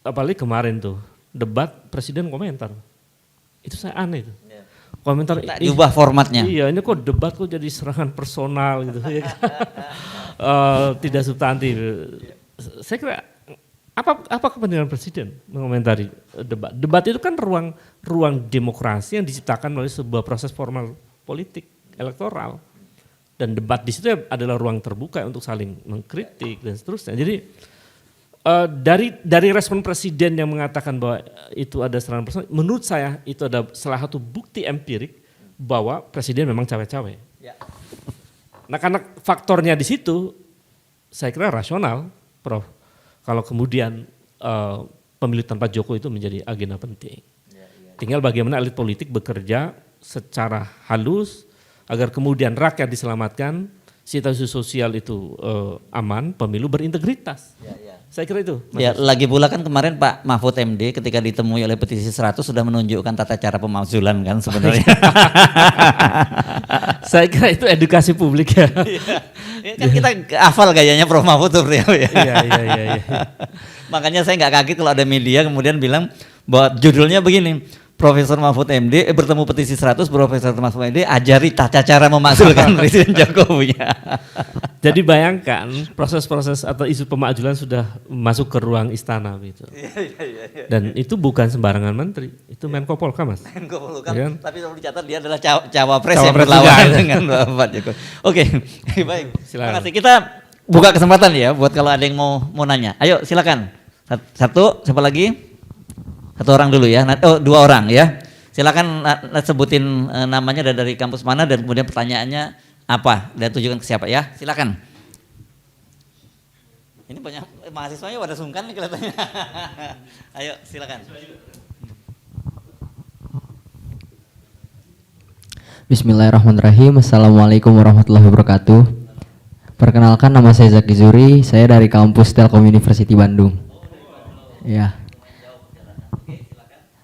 apalagi kemarin tuh debat presiden komentar, itu saya aneh itu. Komentar diubah formatnya. Iya, ini kok debat kok jadi serangan personal gitu. Tidak substantif. Saya kira apa kepentingan presiden mengomentari debat? Debat itu kan ruang demokrasi yang diciptakan melalui sebuah proses formal politik elektoral. Dan debat di situ adalah ruang terbuka untuk saling mengkritik dan seterusnya. Jadi dari respon presiden yang mengatakan bahwa itu ada serangan personal, menurut saya itu ada salah satu bukti empirik bahwa presiden memang cawe-cawe. Ya. Nah karena faktornya di situ, saya kira rasional, Prof. Kalau kemudian pemilu tanpa Jokowi itu menjadi agenda penting. Tinggal bagaimana elit politik bekerja secara halus, agar kemudian rakyat diselamatkan, situasi sosial itu aman, pemilu berintegritas. Saya kira itu. Ya, lagi pula kan kemarin Pak Mahfud MD ketika ditemui oleh petisi 100 sudah menunjukkan tata cara pemakzulan kan sebenarnya. Saya kira itu edukasi publik ya. Kan kita hafal gayanya Prof Mahfud tuh ya. Iya. Makanya saya nggak kaget kalau ada media kemudian bilang Buat judulnya begini, Profesor Mahfud MD bertemu petisi 100, Profesor Mahfud MD ajari tata cara memakzulkan Presiden Jokowi. Jadi bayangkan proses-proses atau isu pemakzulan sudah masuk ke ruang istana gitu. Dan itu bukan sembarangan menteri, itu Menko Polhukam, Mas. Menko Polhukam, Ya kan? tapi perlu dicatat dia adalah cawapres yang Cawapres berlawanan juga. dengan Bapak Jokowi. Oke, baik. Silakan. Terima kasih. Kita buka kesempatan ya buat kalau ada yang mau nanya. Ayo silakan. Satu, siapa lagi? Satu orang dulu ya. Oh, 2 orang ya. Silakan sebutin namanya dan dari kampus mana dan kemudian pertanyaannya apa dan tujuan ke siapa ya. Silakan. Ini banyak mahasiswanya pada sungkan nih kelihatannya. Ayo silakan. Bismillahirrahmanirrahim. Assalamualaikum warahmatullahi wabarakatuh. Perkenalkan, nama saya Zaki Zuri. Saya dari kampus Telkom University Bandung. Ya.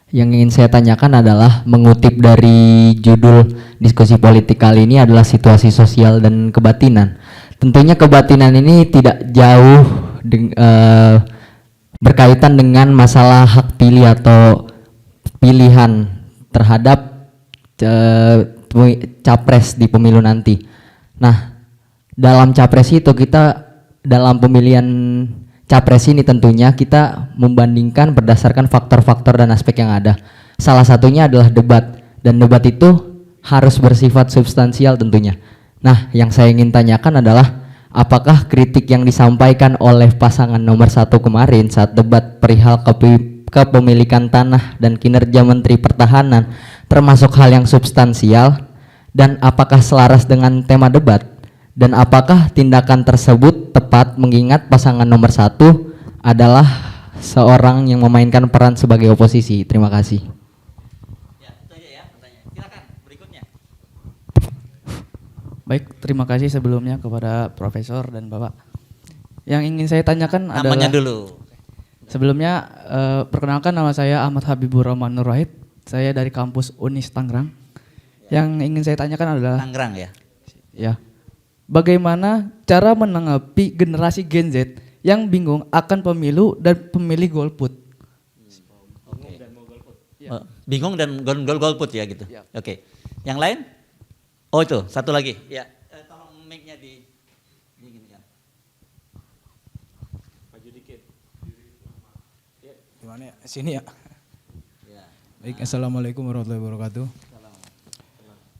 Yang ingin saya tanyakan adalah mengutip dari judul diskusi politik kali ini adalah situasi sosial dan kebatinan. Tentunya kebatinan ini tidak jauh berkaitan dengan masalah hak pilih atau pilihan terhadap capres di pemilu nanti. Nah, dalam capres itu kita dalam pemilihan capres ini tentunya kita membandingkan berdasarkan faktor-faktor dan aspek yang ada. Salah satunya adalah debat, dan debat itu harus bersifat substansial tentunya. Nah, yang saya ingin tanyakan adalah apakah kritik yang disampaikan oleh pasangan nomor 1 kemarin saat debat perihal kepemilikan tanah dan kinerja Menteri Pertahanan termasuk hal yang substansial, dan apakah selaras dengan tema debat? Dan apakah tindakan tersebut tepat mengingat pasangan nomor 1 adalah seorang yang memainkan peran sebagai oposisi? Terima kasih. Ya, itu aja ya pertanyaan. Silakan berikutnya. Baik, terima kasih sebelumnya kepada Profesor dan Bapak. Yang ingin saya tanyakan Namanya adalah dulu. sebelumnya perkenalkan, nama saya Ahmad Habibur Rahman Nur Wahid. Saya dari kampus Unis Tangerang. Yang ingin saya tanyakan adalah Tangerang ya. ya, bagaimana cara menanggapi generasi Gen Z yang bingung akan pemilu dan pemilih golput? Oke. Bingung dan golput ya gitu. Ya. Oke. Yang lain? Oh itu, satu lagi. Ya. Tolong mic-nya diginikan. Maju dikit. Gimana ya? Sini ya. Ya. Baik, assalamualaikum warahmatullahi wabarakatuh.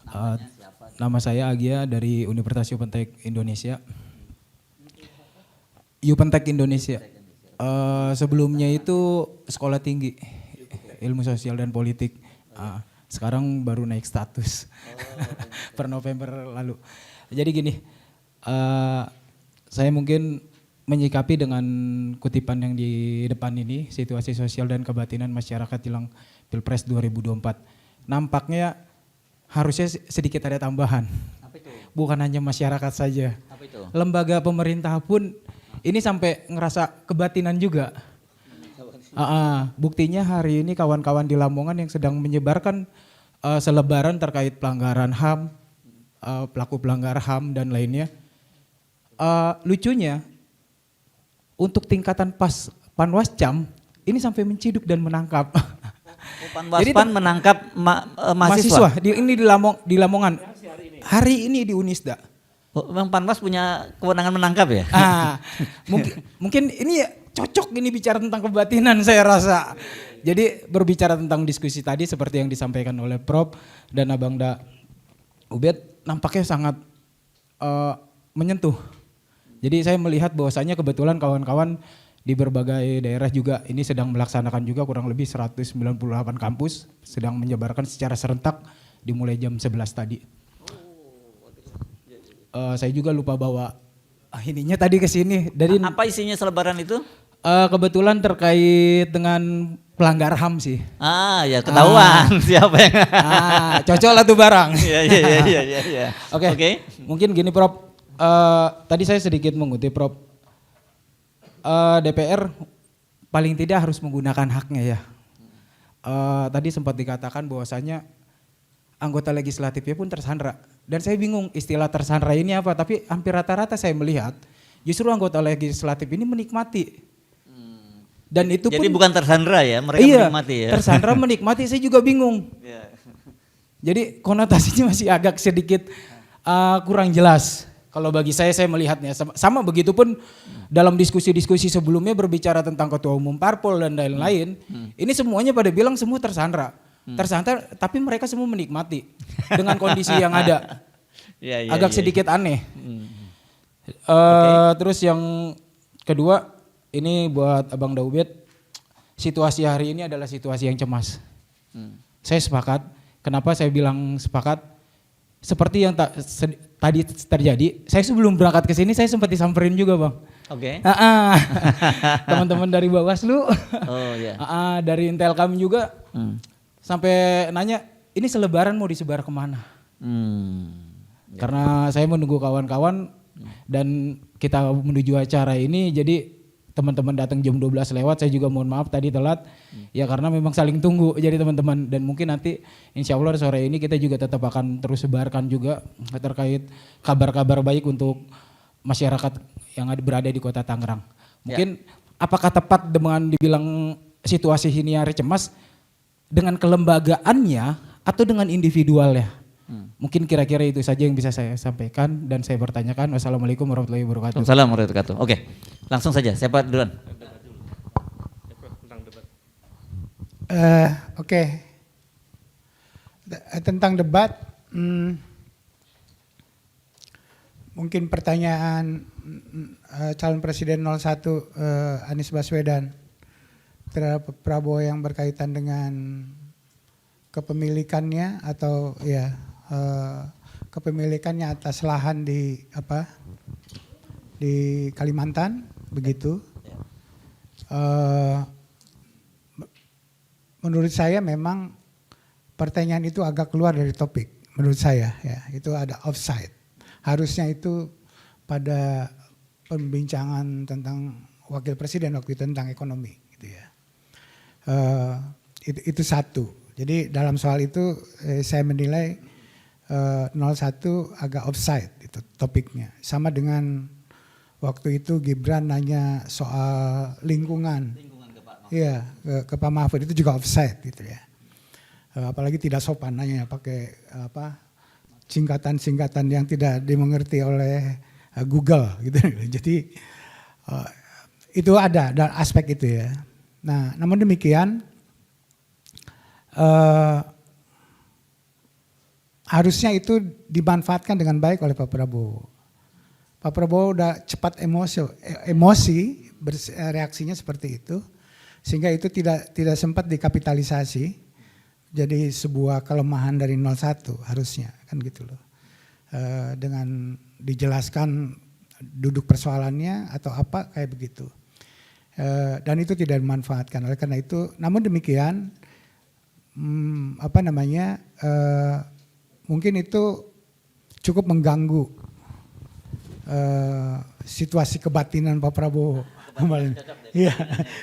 Namanya siapa? Nama saya Agia dari Universitas Yupentek Indonesia. Yupentek Indonesia. Sebelumnya itu sekolah tinggi ilmu sosial dan politik. Sekarang baru naik status per November lalu. Jadi gini, saya mungkin menyikapi dengan kutipan yang di depan ini, situasi sosial dan kebatinan masyarakat jelang Pilpres 2024. Nampaknya harusnya sedikit ada tambahan. Apa itu? Bukan hanya masyarakat saja. Apa itu? Lembaga pemerintah pun ini sampai ngerasa kebatinan juga. Buktinya hari ini kawan-kawan di Lamongan yang sedang menyebarkan selebaran terkait pelanggaran HAM, pelaku pelanggar HAM dan lainnya. Lucunya untuk tingkatan Panwascam ini sampai menciduk dan menangkap. Panwaspan menangkap mahasiswa. Ini di Lamongan. Hari ini di Unisda. Oh, Bang Panwas punya kewenangan menangkap ya? Mungkin ini ya cocok ini bicara tentang kebatinan saya rasa. Jadi berbicara tentang diskusi tadi seperti yang disampaikan oleh Prof dan Abang Da Ubed nampaknya sangat menyentuh. Jadi saya melihat bahwasanya kebetulan kawan-kawan di berbagai daerah juga ini sedang melaksanakan juga kurang lebih 198 kampus sedang menyebarkan secara serentak dimulai jam 11 tadi. Saya juga lupa bawa ininya tadi ke sini. Dari Apa isinya selebaran itu? Kebetulan terkait dengan pelanggar HAM sih. Ya ketahuan siapa yang. Cocok lah tuh barang. Iya. Oke. Mungkin gini Prof. Tadi saya sedikit mengutip Prof. DPR paling tidak harus menggunakan haknya ya. Tadi sempat dikatakan bahwasanya anggota legislatifnya pun tersandra. Dan saya bingung istilah tersandra ini apa, tapi hampir rata-rata saya melihat justru anggota legislatif ini menikmati. Dan itu Jadi pun bukan tersandra ya, mereka menikmati ya. Tersandra menikmati, saya juga bingung. Jadi konotasinya masih agak sedikit kurang jelas. Kalau bagi saya melihatnya sama begitu pun dalam diskusi-diskusi sebelumnya berbicara tentang ketua umum parpol dan lain-lain, ini semuanya pada bilang semua tersandra. Tersandra tapi mereka semua menikmati dengan kondisi yang ada. Agak sedikit aneh. Terus yang kedua, ini buat Abang Daubet, situasi hari ini adalah situasi yang cemas. Saya sepakat. Kenapa saya bilang sepakat? Seperti yang tadi terjadi, saya sebelum berangkat ke sini saya sempat disamperin juga, Bang. Oke. Teman-teman dari Bawaslu, dari Intelkam juga, sampai nanya, ini selebaran mau disebar kemana? Karena saya menunggu kawan-kawan dan kita menuju acara ini, jadi teman-teman datang jam 12 lewat, saya juga mohon maaf tadi telat, ya karena memang saling tunggu jadi teman-teman, dan mungkin nanti insya Allah sore ini kita juga tetap akan terus sebarkan juga terkait kabar-kabar baik untuk masyarakat yang berada di kota Tangerang. Mungkin apakah tepat dengan dibilang situasi ini hari cemas dengan kelembagaannya atau dengan individualnya? Mungkin kira-kira itu saja yang bisa saya sampaikan dan saya bertanyakan. Wassalamualaikum warahmatullahi wabarakatuh. Waalaikumsalam warahmatullahi wabarakatuh. Oke, langsung saja. Siapa duluan? Oke. Tentang debat, mungkin pertanyaan calon presiden 01 Anies Baswedan terhadap Prabowo yang berkaitan dengan kepemilikannya atau kepemilikannya atas lahan di Kalimantan begitu. Menurut saya memang pertanyaan itu agak keluar dari topik menurut saya ya, itu ada offside. Harusnya itu pada pembincangan tentang wakil presiden waktu itu tentang ekonomi gitu ya. Itu satu. Jadi dalam soal itu saya menilai 01 agak offside itu topiknya. Sama dengan waktu itu Gibran nanya soal lingkungan. Iya, ke Pak Mahfud itu juga offside gitu ya. Apalagi tidak sopan nanya pakai singkatan-singkatan yang tidak dimengerti oleh Google gitu. Jadi itu ada aspek itu ya. Nah, namun demikian harusnya itu dimanfaatkan dengan baik oleh Pak Prabowo. Pak Prabowo udah cepat emosi reaksinya seperti itu, sehingga itu tidak sempat dikapitalisasi jadi sebuah kelemahan dari 01 harusnya kan gitu loh. Dengan dijelaskan duduk persoalannya atau apa kayak begitu. Dan itu tidak dimanfaatkan. Oleh karena itu, namun demikian mungkin itu cukup mengganggu situasi kebatinan Pak Prabowo malam. Iya,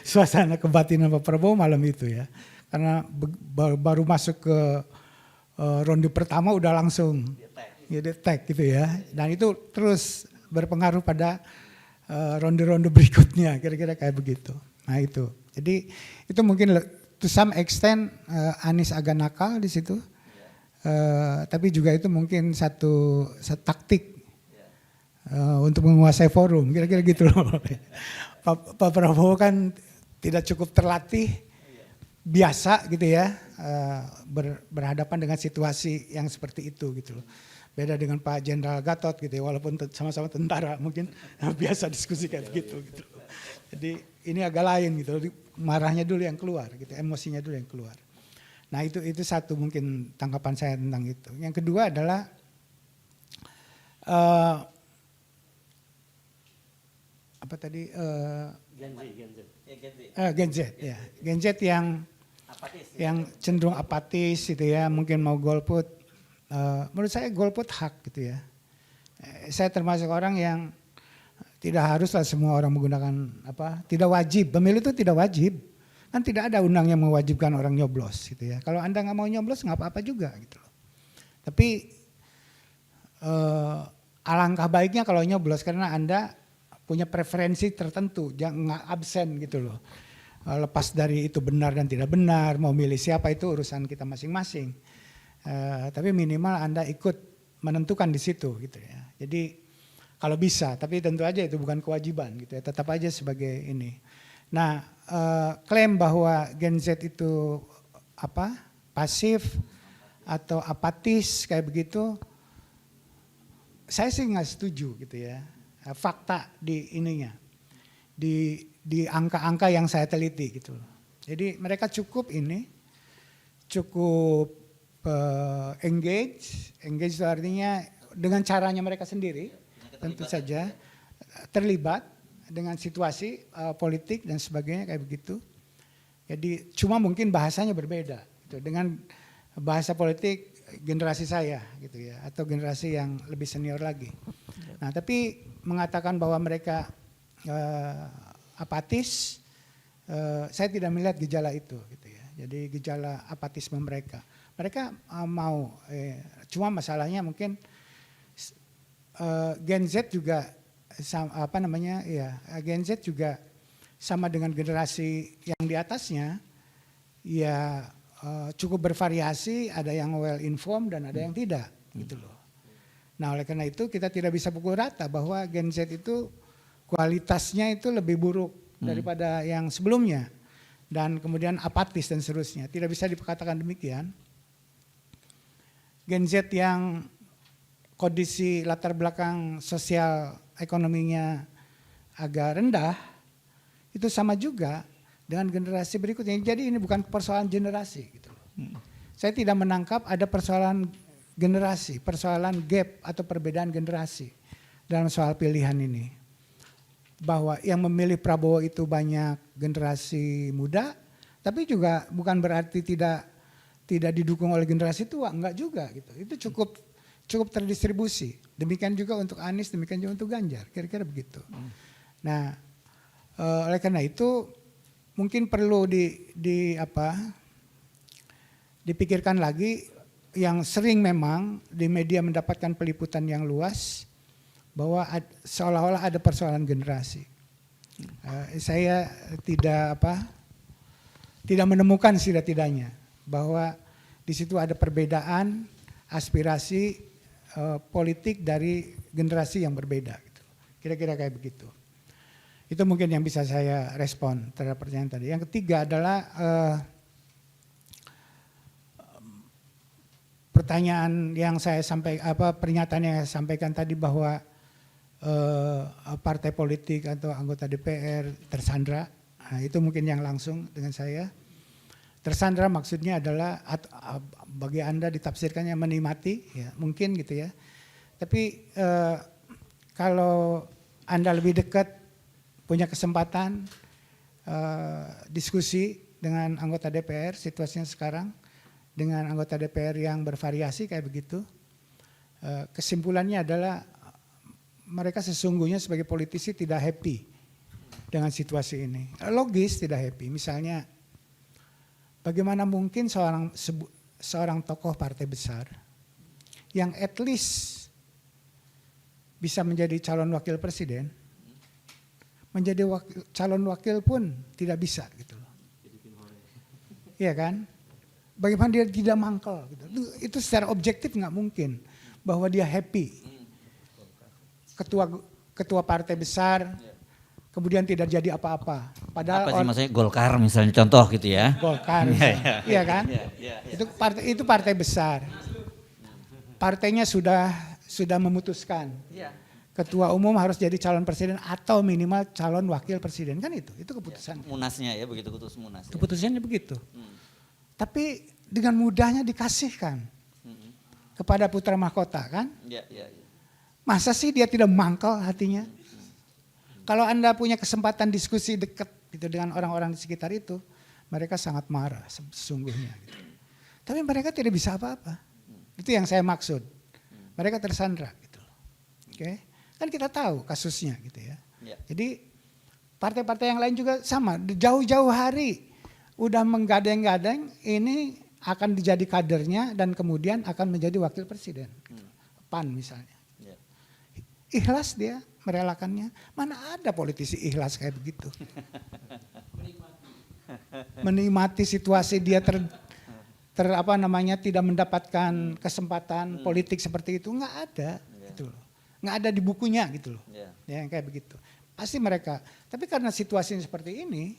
suasana kebatinan Pak Prabowo malam itu ya. Karena baru masuk ke ronde pertama udah langsung tag gitu ya. Dan itu terus berpengaruh pada ronde-ronde berikutnya, kira-kira kayak begitu. Nah itu, jadi itu mungkin to some extent Anies agak nakal di situ. Tapi juga itu mungkin satu taktik untuk menguasai forum, kira-kira gitu loh. Pak Prabowo kan tidak cukup terlatih, biasa gitu ya, berhadapan dengan situasi yang seperti itu gitu loh. Beda dengan Pak Jenderal Gatot gitu ya, walaupun sama-sama tentara mungkin biasa diskusi kayak gitu. Jadi ini agak lain gitu, marahnya dulu yang keluar gitu, emosinya dulu yang keluar. Nah itu satu mungkin tanggapan saya tentang itu. Yang kedua adalah apa tadi? Gen Z ya. Gen Z yang cenderung apatis gitu ya, mungkin mau golput. Menurut saya golput hak gitu ya. Saya termasuk orang yang tidak haruslah semua orang menggunakan tidak wajib. Pemilu itu tidak wajib. Kan tidak ada undang yang mewajibkan orang nyoblos gitu ya. Kalau Anda nggak mau nyoblos nggak apa-apa juga gitu loh. Tapi alangkah baiknya kalau nyoblos karena Anda punya preferensi tertentu, jangan absen gitu loh. lepas dari itu benar dan tidak benar, mau milih siapa itu urusan kita masing-masing. Tapi minimal Anda ikut menentukan di situ gitu ya. Jadi kalau bisa, tapi tentu aja itu bukan kewajiban gitu ya. Tetap aja sebagai ini. Nah, klaim bahwa Gen Z itu pasif atau apatis kayak begitu, saya sih nggak setuju gitu ya. Fakta di ininya, di angka-angka yang saya teliti gitu. Jadi mereka cukup engage itu artinya dengan caranya mereka sendiri, tentu saja terlibat dengan situasi politik dan sebagainya kayak begitu. Jadi cuma mungkin bahasanya berbeda gitu, dengan bahasa politik generasi saya gitu ya, atau generasi yang lebih senior lagi. Nah, tapi mengatakan bahwa mereka apatis, saya tidak melihat gejala itu gitu ya. Jadi gejala apatisme mereka mau, cuma masalahnya mungkin Gen Z juga Gen Z juga sama dengan generasi yang di atasnya, ya cukup bervariasi, ada yang well informed dan ada yang tidak gitu loh. Nah, oleh karena itu kita tidak bisa pukul rata bahwa Gen Z itu kualitasnya itu lebih buruk daripada yang sebelumnya dan kemudian apatis dan seterusnya. Tidak bisa dikatakan demikian. Gen Z yang kondisi latar belakang sosial ekonominya agak rendah itu sama juga dengan generasi berikutnya. Jadi ini bukan persoalan generasi gitu. Saya tidak menangkap ada persoalan generasi, persoalan gap atau perbedaan generasi dalam soal pilihan ini. Bahwa yang memilih Prabowo itu banyak generasi muda, tapi juga bukan berarti tidak didukung oleh generasi tua, enggak juga gitu. Itu cukup terdistribusi. Demikian juga untuk Anies, demikian juga untuk Ganjar, kira-kira begitu. Nah, oleh karena itu mungkin perlu dipikirkan lagi, yang sering memang di media mendapatkan peliputan yang luas bahwa seolah-olah ada persoalan generasi. Saya tidak menemukan setidaknya bahwa di situ ada perbedaan aspirasi politik dari generasi yang berbeda gitu. Kira-kira kayak begitu. Itu mungkin yang bisa saya respon terhadap pertanyaan tadi. Yang ketiga adalah pertanyaan yang saya pernyataan yang saya sampaikan tadi bahwa partai politik atau anggota DPR tersandra. Nah, itu mungkin yang langsung dengan saya. Tersandra maksudnya adalah bagi Anda ditafsirkannya menikmati, ya mungkin gitu ya. Tapi kalau Anda lebih dekat, punya kesempatan diskusi dengan anggota DPR, situasinya sekarang dengan anggota DPR yang bervariasi kayak begitu, kesimpulannya adalah mereka sesungguhnya sebagai politisi tidak happy dengan situasi ini. Logis tidak happy, misalnya bagaimana mungkin seorang tokoh partai besar yang at least bisa menjadi calon wakil presiden, menjadi calon wakil pun tidak bisa gitu loh. Iya kan? Bagaimana dia tidak mangkel gitu. Itu secara objektif nggak mungkin bahwa dia happy. Ketua partai besar kemudian tidak jadi apa-apa. Padahal apa sih maksudnya Golkar misalnya contoh gitu ya. Golkar, iya kan? Itu partai besar. Partainya sudah memutuskan. Ketua umum harus jadi calon presiden atau minimal calon wakil presiden, kan itu keputusan. Munasnya ya begitu keputusan munas. Keputusannya begitu. Tapi dengan mudahnya dikasihkan kepada putra mahkota kan? Masa sih dia tidak mangkal hatinya? Kalau Anda punya kesempatan diskusi dekat gitu dengan orang-orang di sekitar itu, mereka sangat marah sesungguhnya. Gitu. Tapi mereka tidak bisa apa-apa. Itu yang saya maksud. Mereka tersandra gitu. Oke? Kan kita tahu kasusnya gitu ya. Jadi partai-partai yang lain juga sama. Jauh-jauh hari udah menggadeng-gadeng ini akan dijadi kadernya dan kemudian akan menjadi wakil presiden. PAN misalnya. Ikhlas dia merelakannya. Mana ada politisi ikhlas kayak begitu. menikmati situasi dia tidak mendapatkan kesempatan politik seperti itu, nggak ada gitu loh. Nggak ada di bukunya gitu loh. Ya kayak begitu. Pasti mereka. Tapi karena situasinya seperti ini,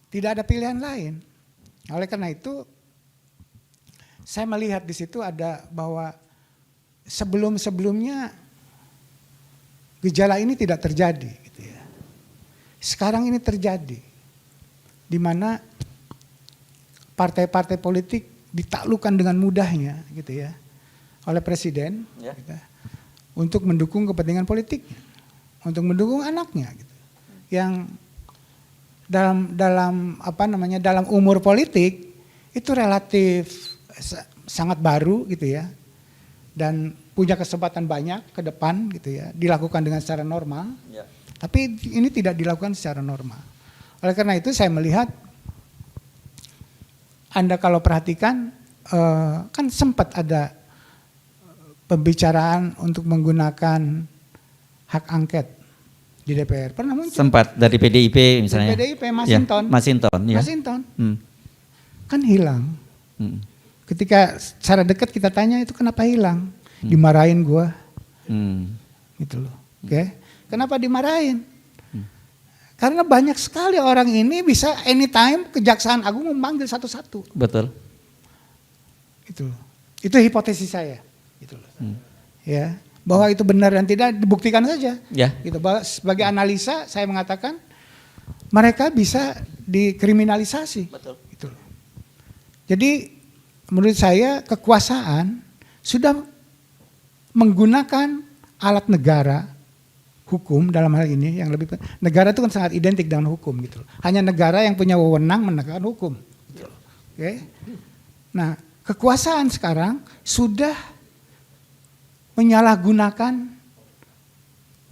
tidak ada pilihan lain. Oleh karena itu saya melihat di situ ada bahwa sebelum-sebelumnya gejala ini tidak terjadi gitu ya. Sekarang ini terjadi. Di mana partai-partai politik ditaklukkan dengan mudahnya gitu ya oleh presiden gitu, untuk mendukung kepentingan politiknya, untuk mendukung anaknya gitu. Yang dalam umur politik itu relatif sangat baru gitu ya. Dan punya kesempatan banyak ke depan gitu ya, dilakukan dengan secara normal. Tapi ini tidak dilakukan secara normal. Oleh karena itu saya melihat Anda kalau perhatikan kan sempat ada pembicaraan untuk menggunakan hak angket di DPR. Pernah muncul? Sempat dari PDIP misalnya. Dari PDIP, Masinton. Ya. Masinton. Kan hilang. Ketika secara dekat kita tanya itu kenapa hilang? Dimarahin gua. Gitu loh. Oke. Kenapa dimarahin? Karena banyak sekali orang ini bisa anytime Kejaksaan Agung memanggil satu-satu. Betul. Itu loh. Itu hipotesis saya. Gitu loh. Ya, bahwa itu benar dan tidak dibuktikan saja. Ya. Gitu. Sebagai analisa saya mengatakan mereka bisa dikriminalisasi. Betul. Gitu loh. Jadi menurut saya kekuasaan sudah menggunakan alat negara, hukum dalam hal ini yang lebih negara itu kan sangat identik dengan hukum gitu loh. Hanya negara yang punya wewenang menegakkan hukum. Gitu loh. Oke. Nah, kekuasaan sekarang sudah menyalahgunakan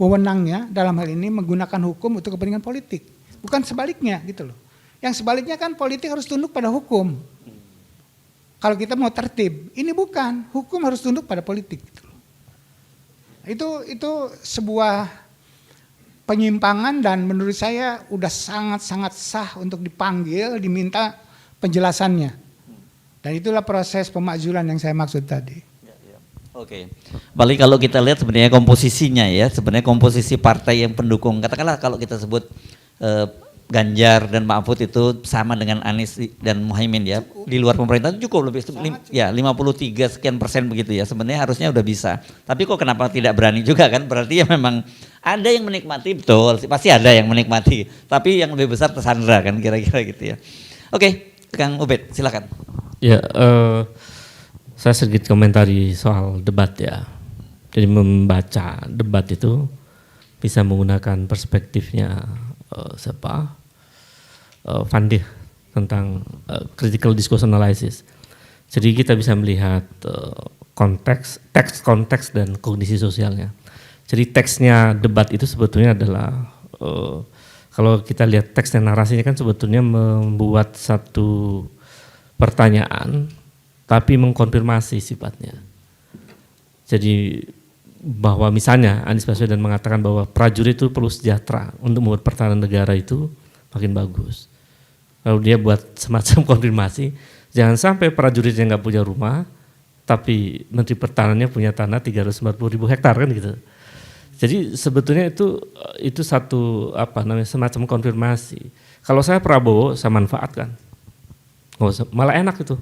wewenangnya dalam hal ini menggunakan hukum untuk kepentingan politik. Bukan sebaliknya gitu loh. Yang sebaliknya kan politik harus tunduk pada hukum. Kalau kita mau tertib, ini bukan, hukum harus tunduk pada politik gitu loh. Itu sebuah penyimpangan dan menurut saya udah sangat-sangat sah untuk dipanggil, diminta penjelasannya. Dan itulah proses pemakzulan yang saya maksud tadi. Oke. Balik kalau kita lihat sebenarnya komposisinya ya, sebenarnya komposisi partai yang pendukung. Katakanlah kalau kita sebut Ganjar dan Mahfud itu sama dengan Anies dan Muhaimin ya. Cukup. Di luar pemerintahan cukup lebih ya 53 sekian persen begitu ya. Sebenarnya harusnya udah bisa. Tapi kok kenapa tidak berani juga kan? Berarti ya memang ada yang menikmati, betul. Pasti ada yang menikmati. Tapi yang lebih besar tersandra kan kira-kira gitu ya. Oke, Kang Ubed silakan. Ya, saya sedikit komentari soal debat ya. Jadi membaca debat itu bisa menggunakan perspektifnya Van Dijk tentang critical discourse analysis. Jadi kita bisa melihat konteks dan kondisi sosialnya. Jadi teksnya debat itu sebetulnya adalah kalau kita lihat teks dan narasinya kan sebetulnya membuat satu pertanyaan tapi mengkonfirmasi sifatnya. Jadi bahwa misalnya Anies Baswedan mengatakan bahwa prajurit itu perlu sejahtera untuk membuat pertahanan negara itu makin bagus. Lalu dia buat semacam konfirmasi, jangan sampai prajuritnya nggak punya rumah, tapi Menteri Pertahanannya punya tanah 340.000 hektar kan gitu. Jadi sebetulnya itu satu semacam konfirmasi. Kalau saya Prabowo saya manfaatkan, malah enak itu.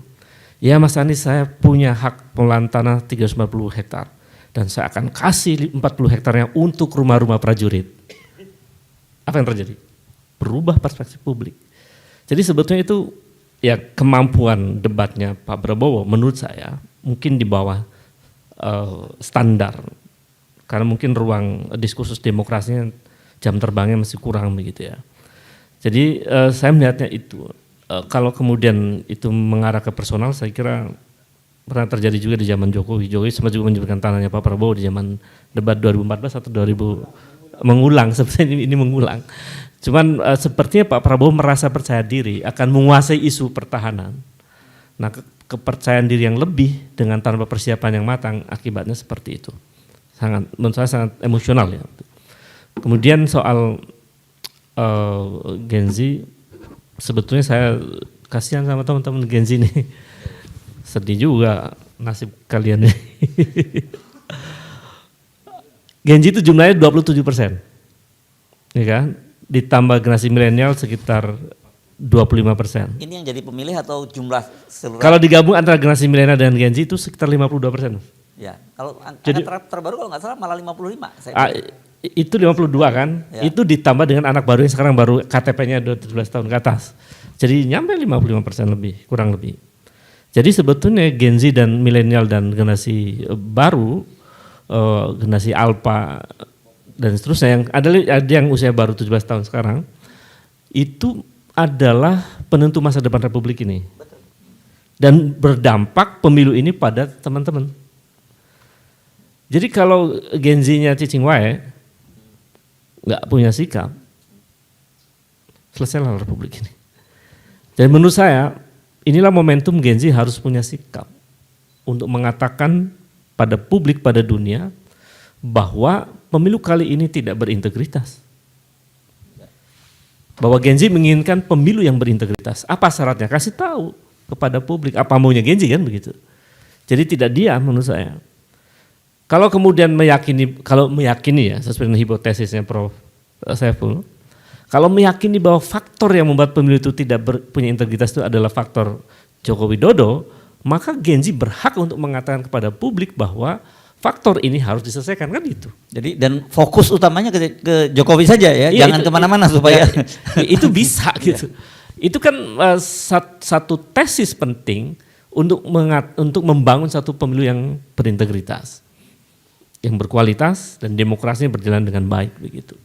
Ya Mas Anies, saya punya hak pengelolaan tanah 340 hektar. Dan saya akan kasih 40 hektarnya untuk rumah-rumah prajurit. Apa yang terjadi? Berubah perspektif publik. Jadi sebetulnya itu ya kemampuan debatnya Pak Prabowo menurut saya mungkin di bawah standar. Karena mungkin ruang diskursus demokrasinya jam terbangnya masih kurang begitu ya. Jadi saya melihatnya itu. Kalau kemudian itu mengarah ke personal saya kira pernah terjadi juga di zaman Jokowi. Jokowi sempat juga menyebutkan tanahnya Pak Prabowo di zaman debat 2014 atau 2000 mengulang, sepertinya ini mengulang. Cuman sepertinya Pak Prabowo merasa percaya diri akan menguasai isu pertahanan. Nah kepercayaan diri yang lebih dengan tanpa persiapan yang matang akibatnya seperti itu. Menurut saya sangat emosional ya. Kemudian soal Gen Z, sebetulnya saya kasihan sama teman-teman Gen Z nih. Sedih juga nasib kalian nih. Gen Z itu jumlahnya 27%. Ya kan? Ditambah generasi milenial sekitar 25%. Ini yang jadi pemilih atau jumlah seluruh? Kalau digabung antara generasi milenial dan Gen Z itu sekitar 52%. Ya, kalau angka terbaru kalau nggak salah malah 55. Itu 52 kan, ya. Itu ditambah dengan anak baru yang sekarang baru KTP-nya 17 tahun ke atas. Jadi nyampe 55% lebih, kurang lebih. Jadi sebetulnya Gen Z dan milenial dan generasi baru, generasi Alpha dan seterusnya yang ada yang usia baru 17 tahun sekarang, itu adalah penentu masa depan Republik ini. Dan berdampak pemilu ini pada teman-teman. Jadi kalau Gen Z-nya cicing wae, nggak punya sikap, selesailah Republik ini. Jadi menurut saya, inilah momentum Gen Z harus punya sikap untuk mengatakan pada publik, pada dunia, bahwa pemilu kali ini tidak berintegritas. Bahwa Gen Z menginginkan pemilu yang berintegritas. Apa syaratnya? Kasih tahu kepada publik, apa maunya Gen Z kan begitu. Jadi tidak diam menurut saya. Kalau kemudian meyakini ya, sesuai dengan hipotesisnya Prof. Saiful, kalau meyakini bahwa faktor yang membuat pemilu itu tidak punya integritas itu adalah faktor Joko Widodo, maka Gen Z berhak untuk mengatakan kepada publik bahwa faktor ini harus diselesaikan, kan gitu. Jadi dan fokus utamanya ke Jokowi saja ya, iya, jangan kemana-mana supaya itu bisa gitu. Itu kan satu tesis penting untuk membangun satu pemilu yang berintegritas, yang berkualitas dan demokrasinya berjalan dengan baik begitu.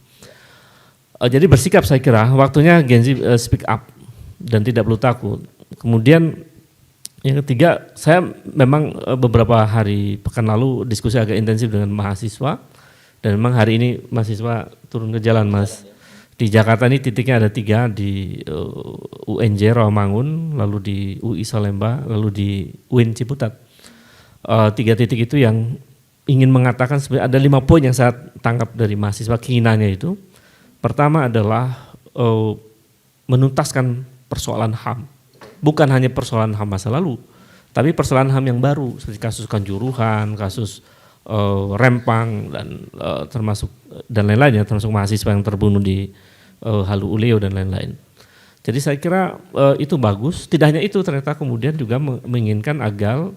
Jadi bersikap saya kira waktunya Gen Z speak up dan tidak perlu takut. Kemudian yang ketiga, saya memang beberapa hari pekan lalu diskusi agak intensif dengan mahasiswa dan memang hari ini mahasiswa turun ke jalan Mas. Di Jakarta ini titiknya ada 3, di UNJ Rawamangun, lalu di UI Salemba, lalu di UIN Ciputat. 3 titik itu yang ingin mengatakan sebenarnya ada 5 poin yang saya tangkap dari mahasiswa keinginannya itu. Pertama adalah menuntaskan persoalan HAM. Bukan hanya persoalan HAM masa lalu, tapi persoalan HAM yang baru seperti kasus Kanjuruhan, kasus Rempang dan termasuk dan lain-lainnya, termasuk mahasiswa yang terbunuh di Halu Uleo dan lain-lain. Jadi saya kira itu bagus. Tidak hanya itu, ternyata kemudian juga menginginkan agar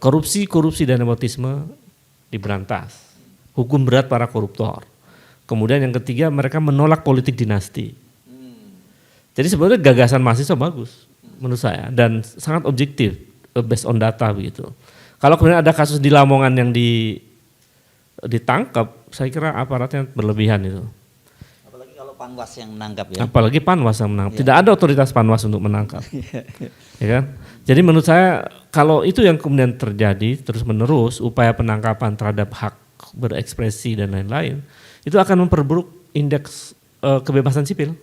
korupsi dan nepotisme diberantas, hukum berat para koruptor. Kemudian yang ketiga, mereka menolak politik dinasti. Jadi sebenarnya gagasan mahasiswa bagus menurut saya dan sangat objektif, based on data begitu. Kalau kemudian ada kasus di Lamongan yang ditangkap, saya kira aparatnya berlebihan itu. Apalagi kalau Panwas yang menangkap ya. Apalagi Panwas yang menangkap. Tidak ada otoritas Panwas untuk menangkap. Ya kan? Jadi menurut saya kalau itu yang kemudian terjadi terus menerus, upaya penangkapan terhadap hak berekspresi dan lain-lain, itu akan memperburuk indeks kebebasan sipil.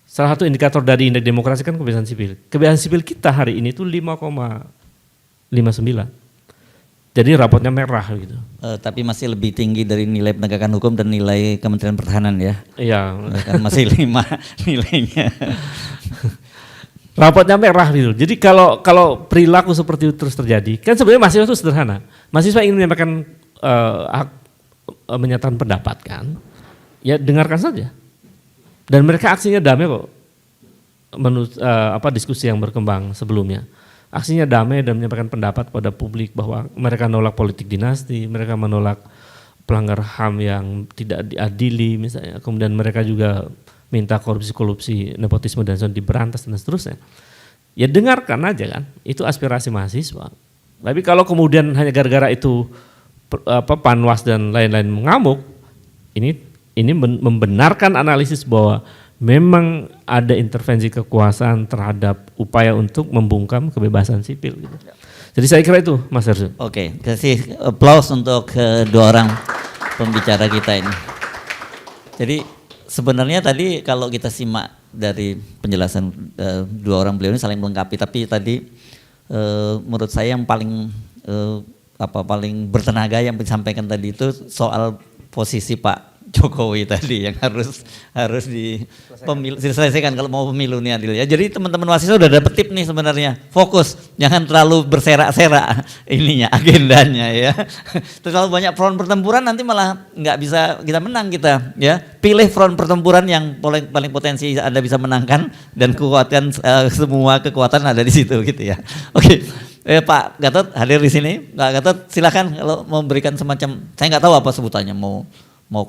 Salah satu indikator dari indeks demokrasi kan kebebasan sipil. Kebebasan sipil kita hari ini tuh 5,59. Jadi rapotnya merah gitu. Tapi masih lebih tinggi dari nilai penegakan hukum dan nilai Kementerian Pertahanan ya. Iya. Kan masih 5 nilainya. Rapotnya merah gitu. Jadi kalau perilaku seperti itu terus terjadi, kan sebenarnya mahasiswa itu sederhana. Mahasiswa ingin menyampaikan hak menyatakan pendapat kan, ya dengarkan saja. Dan mereka aksinya damai kok, menurut diskusi yang berkembang sebelumnya. Aksinya damai dan menyampaikan pendapat pada publik bahwa mereka menolak politik dinasti, mereka menolak pelanggar HAM yang tidak diadili misalnya. Kemudian mereka juga minta korupsi, nepotisme dan sebagainya diberantas dan seterusnya. Ya dengarkan aja kan, itu aspirasi mahasiswa. Tapi kalau kemudian hanya gara-gara itu Panwas dan lain-lain mengamuk, ini membenarkan analisis bahwa memang ada intervensi kekuasaan terhadap upaya untuk membungkam kebebasan sipil. Gitu. Jadi saya kira itu, Mas Herzul. Oke, kasih aplaus untuk kedua orang pembicara kita ini. Jadi sebenarnya tadi kalau kita simak dari penjelasan dua orang beliau ini saling melengkapi, tapi tadi menurut saya yang paling paling bertenaga yang disampaikan tadi itu soal posisi Pak Jokowi tadi yang harus diselesaikan kalau mau pemilu nih Adil ya. Jadi teman-teman mahasiswa udah dapet tip nih sebenarnya. Fokus, jangan terlalu berserak-serak ininya, agendanya ya. Terlalu banyak front pertempuran nanti malah nggak bisa kita menang kita ya. Pilih front pertempuran yang paling potensi Anda bisa menangkan dan kuatkan semua kekuatan ada di situ gitu ya. Oke. Pak Gatot hadir di sini. Pak Gatot silakan kalau mau memberikan semacam, saya nggak tahu apa sebutannya, mau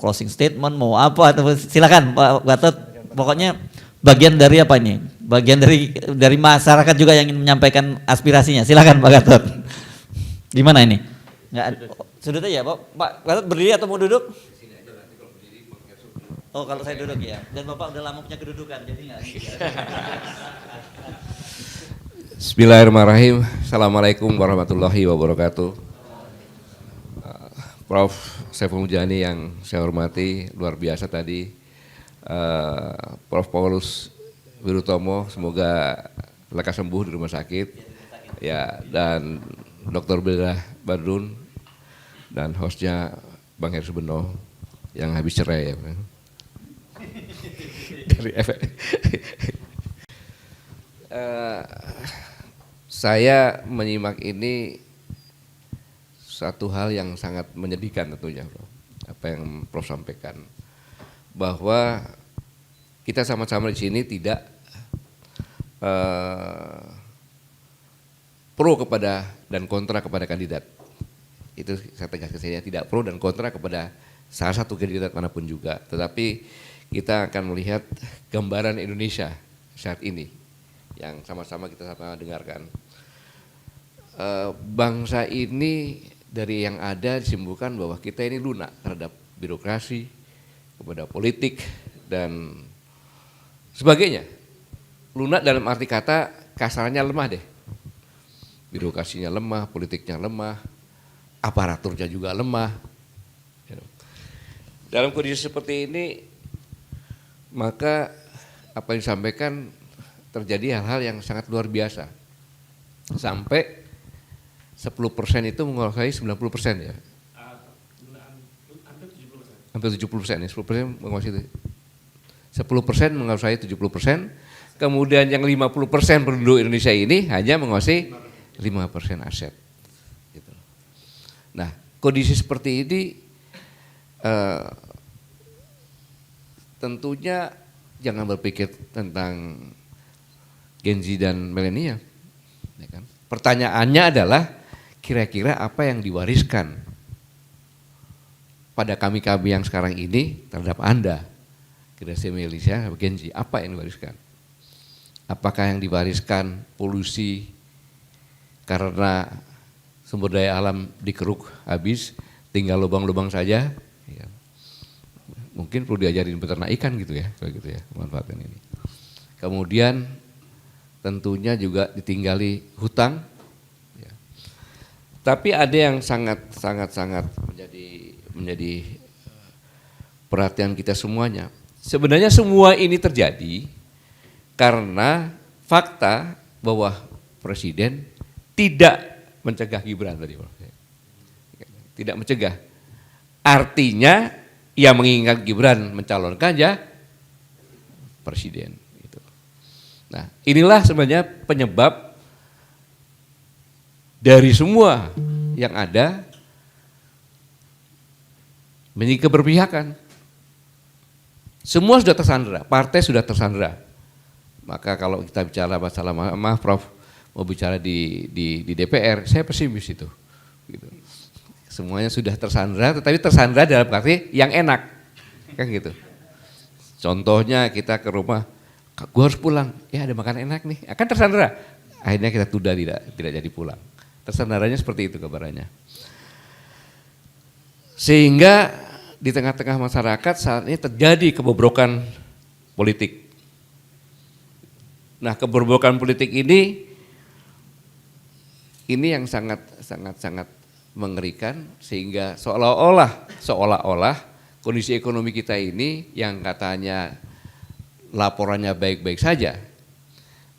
closing statement, mau apa, silakan Pak Gatot. Pokoknya bagian dari apa ini? Bagian dari masyarakat juga yang ingin menyampaikan aspirasinya. Silakan Pak Gatot. Gimana ini? Nggak, sudut aja Pak Gatot berdiri atau mau duduk? Oh kalau saya duduk ya. Dan Bapak udah lama punya kedudukan, jadi nggak. Bismillahirrahmanirrahim. Assalamualaikum warahmatullahi wabarakatuh. Prof. Saiful Mujani yang saya hormati, luar biasa tadi. Prof. Paulus Wirutomo, semoga lekas sembuh di rumah sakit. Ya, dan Dr. Bildah Badrun dan hostnya Bang Heri Subeno yang habis cerai ya. Dari saya menyimak ini satu hal yang sangat menyedihkan tentunya, Prof. Apa yang Prof sampaikan, bahwa kita sama-sama di sini tidak pro kepada dan kontra kepada kandidat. Itu saya tegaskan, saya tidak pro dan kontra kepada salah satu kandidat manapun juga, tetapi kita akan melihat gambaran Indonesia saat ini yang sama-sama kita sama dengarkan. Bangsa ini dari yang ada disimpulkan bahwa kita ini lunak terhadap birokrasi, kepada politik dan sebagainya. Lunak dalam arti kata kasarnya lemah deh. Birokrasinya lemah, politiknya lemah, aparaturnya juga lemah. Dalam kondisi seperti ini, maka apa yang disampaikan terjadi hal-hal yang sangat luar biasa. Sampai 10% itu menguasai 90% ya. Hampir 70% ya, 10% menguasai itu. 10% menguasai 70%, kemudian yang 50% penduduk Indonesia ini hanya menguasai 5% aset. Gitu. Nah, kondisi seperti ini tentunya jangan berpikir tentang Gen Z dan milenial. Ya kan? Pertanyaannya adalah kira-kira apa yang diwariskan pada kami-kami yang sekarang ini terhadap Anda, generasi milenial, Gen Z, apa yang diwariskan? Apakah yang diwariskan polusi karena sumber daya alam dikeruk habis, tinggal lubang-lubang saja? Ya. Mungkin perlu diajarin peternak ikan gitu ya, kayak gitu ya, manfaatkan ini. Kemudian tentunya juga ditinggali hutang. Ya. Tapi ada yang sangat menjadi perhatian kita semuanya. Sebenarnya semua ini terjadi karena fakta bahwa Presiden tidak mencegah Gibran tadi. Tidak mencegah. Artinya ia mengingat Gibran mencalonkan ya Presiden. Nah, inilah sebenarnya penyebab dari semua yang ada menjadi keberpihakan. Semua sudah tersandera, partai sudah tersandera. Maka kalau kita bicara masalah, maaf Prof, mau bicara di DPR, saya pesimis itu. Gitu. Semuanya sudah tersandera, tetapi tersandera dalam arti yang enak, kan gitu. Contohnya kita ke rumah, gue harus pulang, ya ada makanan enak nih, akan tersandera. Akhirnya kita tunda tidak jadi pulang. Tersandaranya seperti itu kabarnya. Sehingga di tengah-tengah masyarakat saat ini terjadi kebobrokan politik. Nah, kebobrokan politik ini yang sangat mengerikan, sehingga seolah-olah kondisi ekonomi kita ini yang katanya laporannya baik-baik saja,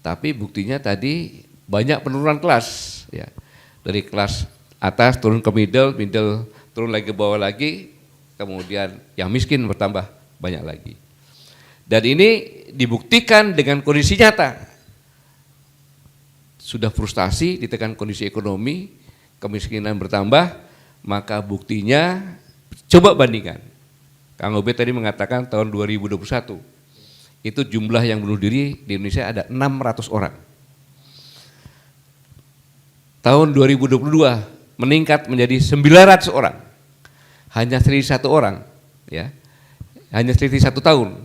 tapi buktinya tadi banyak penurunan kelas, ya. Dari kelas atas turun ke middle turun lagi ke bawah lagi, kemudian yang miskin bertambah banyak lagi. Dan ini dibuktikan dengan kondisi nyata. Sudah frustasi di tengah kondisi ekonomi, kemiskinan bertambah, maka buktinya coba bandingkan. Kang Ubed tadi mengatakan tahun 2021, itu jumlah yang bunuh diri di Indonesia ada 600 orang. Tahun 2022 meningkat menjadi 900 orang. Hanya selisih 1 orang, ya. Hanya selisih 1 tahun.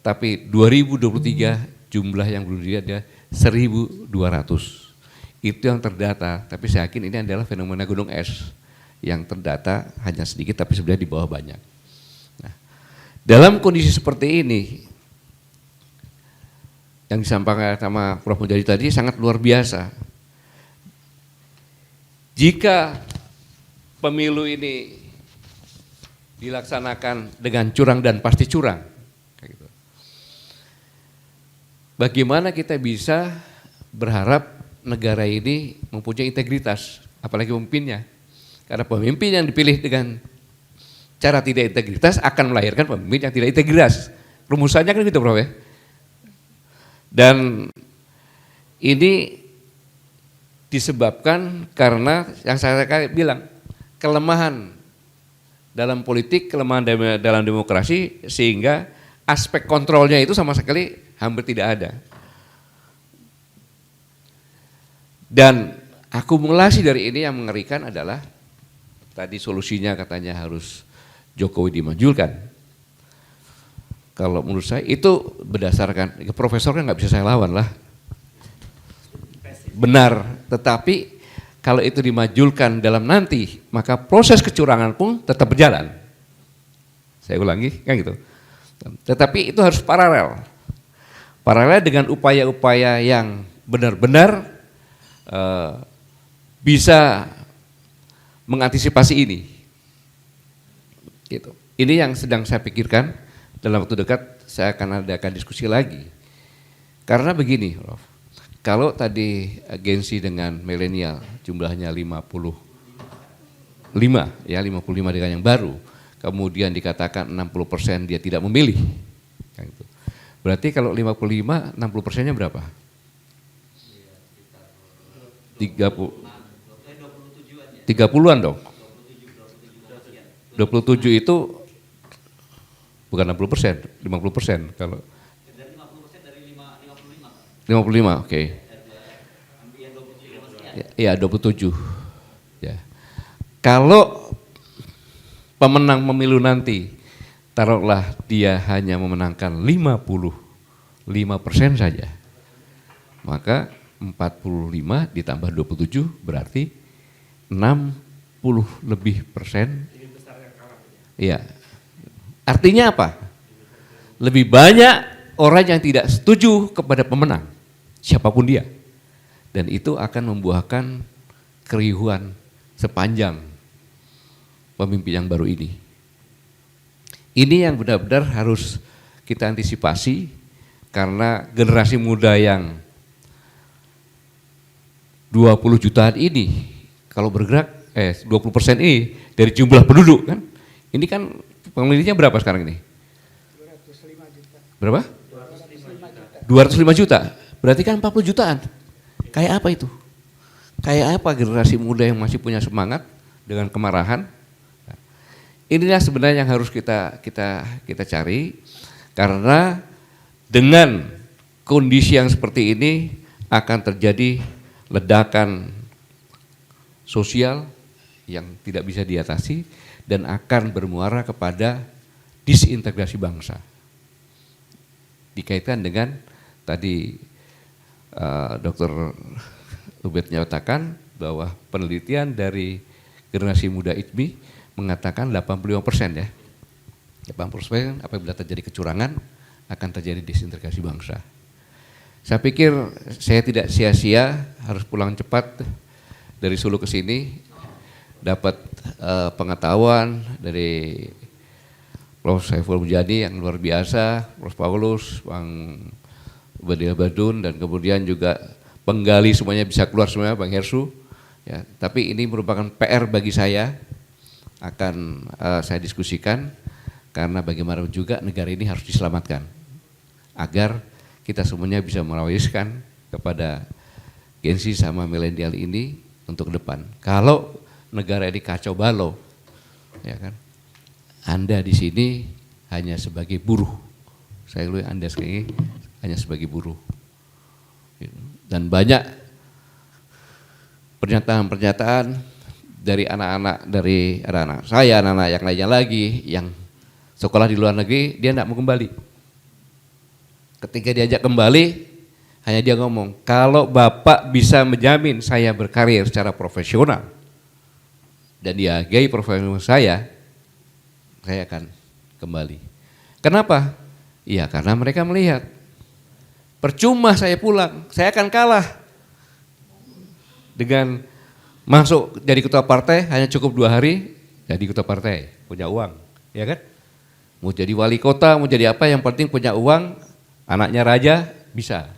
Tapi 2023 jumlah yang bunuh diri ada 1.200. Itu yang terdata, tapi saya yakin ini adalah fenomena gunung es yang terdata hanya sedikit tapi sebenarnya di bawah banyak. Nah, dalam kondisi seperti ini yang disampaikan sama Prof. Mujadi tadi sangat luar biasa. Jika pemilu ini dilaksanakan dengan curang dan pasti curang, bagaimana kita bisa berharap negara ini mempunyai integritas, apalagi pemimpinnya. Karena pemimpin yang dipilih dengan cara tidak integritas akan melahirkan pemimpin yang tidak integritas. Rumusannya kan gitu, Prof. Ya? Dan ini disebabkan karena yang saya bilang, kelemahan dalam politik, kelemahan dalam demokrasi, sehingga aspek kontrolnya itu sama sekali hampir tidak ada. Dan akumulasi dari ini yang mengerikan adalah tadi solusinya katanya harus Jokowi dimajulkan. Kalau menurut saya itu berdasarkan, profesor kan nggak bisa saya lawan lah. Benar, tetapi kalau itu dimajulkan dalam nanti, maka proses kecurangan pun tetap berjalan. Saya ulangi, kan gitu. Tetapi itu harus paralel. Paralel dengan upaya-upaya yang benar-benar bisa mengantisipasi ini. Gitu. Ini yang sedang saya pikirkan, dalam waktu dekat saya akan adakan diskusi lagi. Karena begini, Prof. Kalau tadi agensi dengan milenial jumlahnya 55 dengan yang baru, kemudian dikatakan 60% dia tidak memilih. Berarti kalau 55, 60%-nya berapa? 30-an dong. 27 itu bukan 60%, 50% kalau 55, oke. Iya, 27. Ya. Kalau pemenang pemilu nanti taruhlah dia hanya memenangkan 55% saja, maka 45 ditambah 27 berarti 60 lebih persen. Iya. Artinya apa? Lebih banyak orang yang tidak setuju kepada pemenang, siapapun dia. Dan itu akan membuahkan keriuhan sepanjang pemimpin yang baru ini. Ini yang benar-benar harus kita antisipasi, karena generasi muda yang 20 jutaan ini kalau bergerak 20% ini dari jumlah penduduk kan, ini kan pemilihnya berapa sekarang ini? 205 juta. Berapa? 205 juta. Berarti kan 40 jutaan. Kayak apa itu? Kayak apa generasi muda yang masih punya semangat dengan kemarahan? Inilah sebenarnya yang harus kita cari, karena dengan kondisi yang seperti ini akan terjadi ledakan sosial yang tidak bisa diatasi dan akan bermuara kepada disintegrasi bangsa. Dikaitkan dengan tadi Dr. Ubed menyatakan bahwa penelitian dari generasi muda ITB mengatakan 85% ya. 80% apabila terjadi kecurangan akan terjadi disintegrasi bangsa. Saya pikir saya tidak sia-sia harus pulang cepat dari Solo ke sini, dapat pengetahuan dari Prof. Saiful Mujadi yang luar biasa, Prof. Paulus, Bang Badil Badun, dan kemudian juga penggali semuanya bisa keluar semuanya, Bang Hersu. Ya, tapi ini merupakan PR bagi saya akan saya diskusikan, karena bagaimana juga negara ini harus diselamatkan agar kita semuanya bisa mewariskan kepada Gen Z sama milenial ini untuk ke depan. Kalau negara ini kacau balau, ya kan, Anda di sini hanya sebagai buruh. Saya lihat Anda sekali hanya sebagai buruh. Dan banyak pernyataan-pernyataan dari anak-anak saya, anak-anak yang lainnya lagi yang sekolah di luar negeri, dia tidak mau kembali. Ketika diajak kembali, hanya dia ngomong, kalau Bapak bisa menjamin saya berkarir secara profesional dan dihargai profesional saya akan kembali. Kenapa? Iya, karena mereka melihat, percuma saya pulang, saya akan kalah dengan masuk jadi ketua partai hanya cukup 2 hari jadi ketua partai, punya uang, ya kan? Mau jadi wali kota, mau jadi apa, yang penting punya uang, anaknya raja, bisa.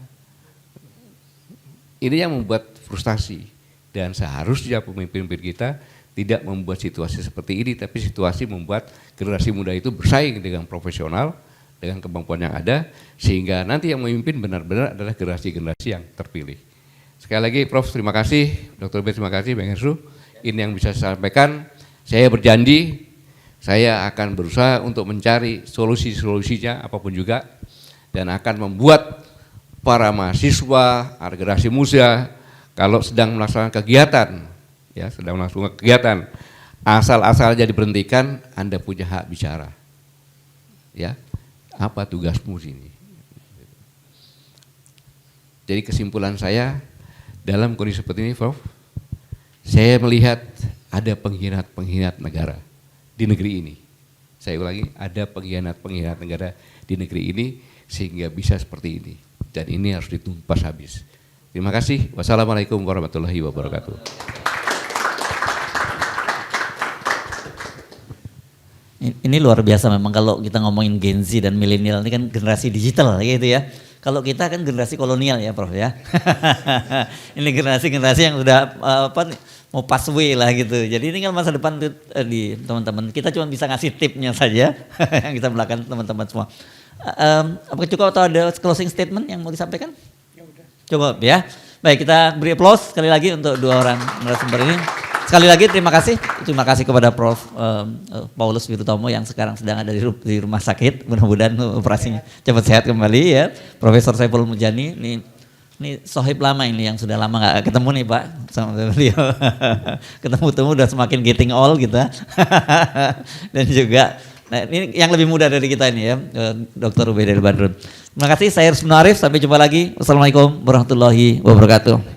Ini yang membuat frustasi, dan seharusnya pemimpin-pemimpin kita tidak membuat situasi seperti ini, tapi situasi membuat generasi muda itu bersaing dengan profesional, dengan kemampuan yang ada, sehingga nanti yang memimpin benar-benar adalah generasi-generasi yang terpilih. Sekali lagi Prof, terima kasih, Dr. B terima kasih, Bang Hersru, ini yang bisa saya sampaikan. Saya berjanji, saya akan berusaha untuk mencari solusi-solusinya apapun juga, dan akan membuat para mahasiswa, generasi muda, kalau sedang melaksanakan kegiatan, ya sedang melaksanakan kegiatan, asal-asalnya diberhentikan, Anda punya hak bicara. Ya, apa tugasmu sini? Jadi kesimpulan saya, dalam kondisi seperti ini, Prof, saya melihat ada pengkhianat-pengkhianat negara di negeri ini. Saya ulangi, ada pengkhianat-pengkhianat negara di negeri ini sehingga bisa seperti ini. Dan ini harus ditumpas habis. Terima kasih. Wassalamualaikum warahmatullahi wabarakatuh. Ini luar biasa memang kalau kita ngomongin Gen Z dan milenial ini kan generasi digital gitu ya. Kalau kita kan generasi kolonial ya Prof ya. Ini generasi-generasi yang udah mau pathway lah gitu. Jadi ini kan masa depan di teman-teman. Kita cuma bisa ngasih tipnya saja yang kita belakang teman-teman semua. Apakah cukup atau ada closing statement yang mau disampaikan? Ya udah. Cukup ya. Baik, kita beri applause sekali lagi untuk 2 orang narasumber ini. Sekali lagi terima kasih kepada Prof. Paulus Wirutomo yang sekarang sedang ada di rumah sakit. Mudah-mudahan operasinya cepat sehat kembali ya. Profesor Saiful Mujani, ini sohib lama ini yang sudah lama nggak ketemu nih Pak sama beliau. Ketemu-temu udah semakin getting old gitu. Dan juga nah, ini yang lebih muda dari kita ini ya, Dr. Ubaidillah Badrun. Terima kasih, saya Rusmino Arif, sampai jumpa lagi. Wassalamualaikum warahmatullahi wabarakatuh.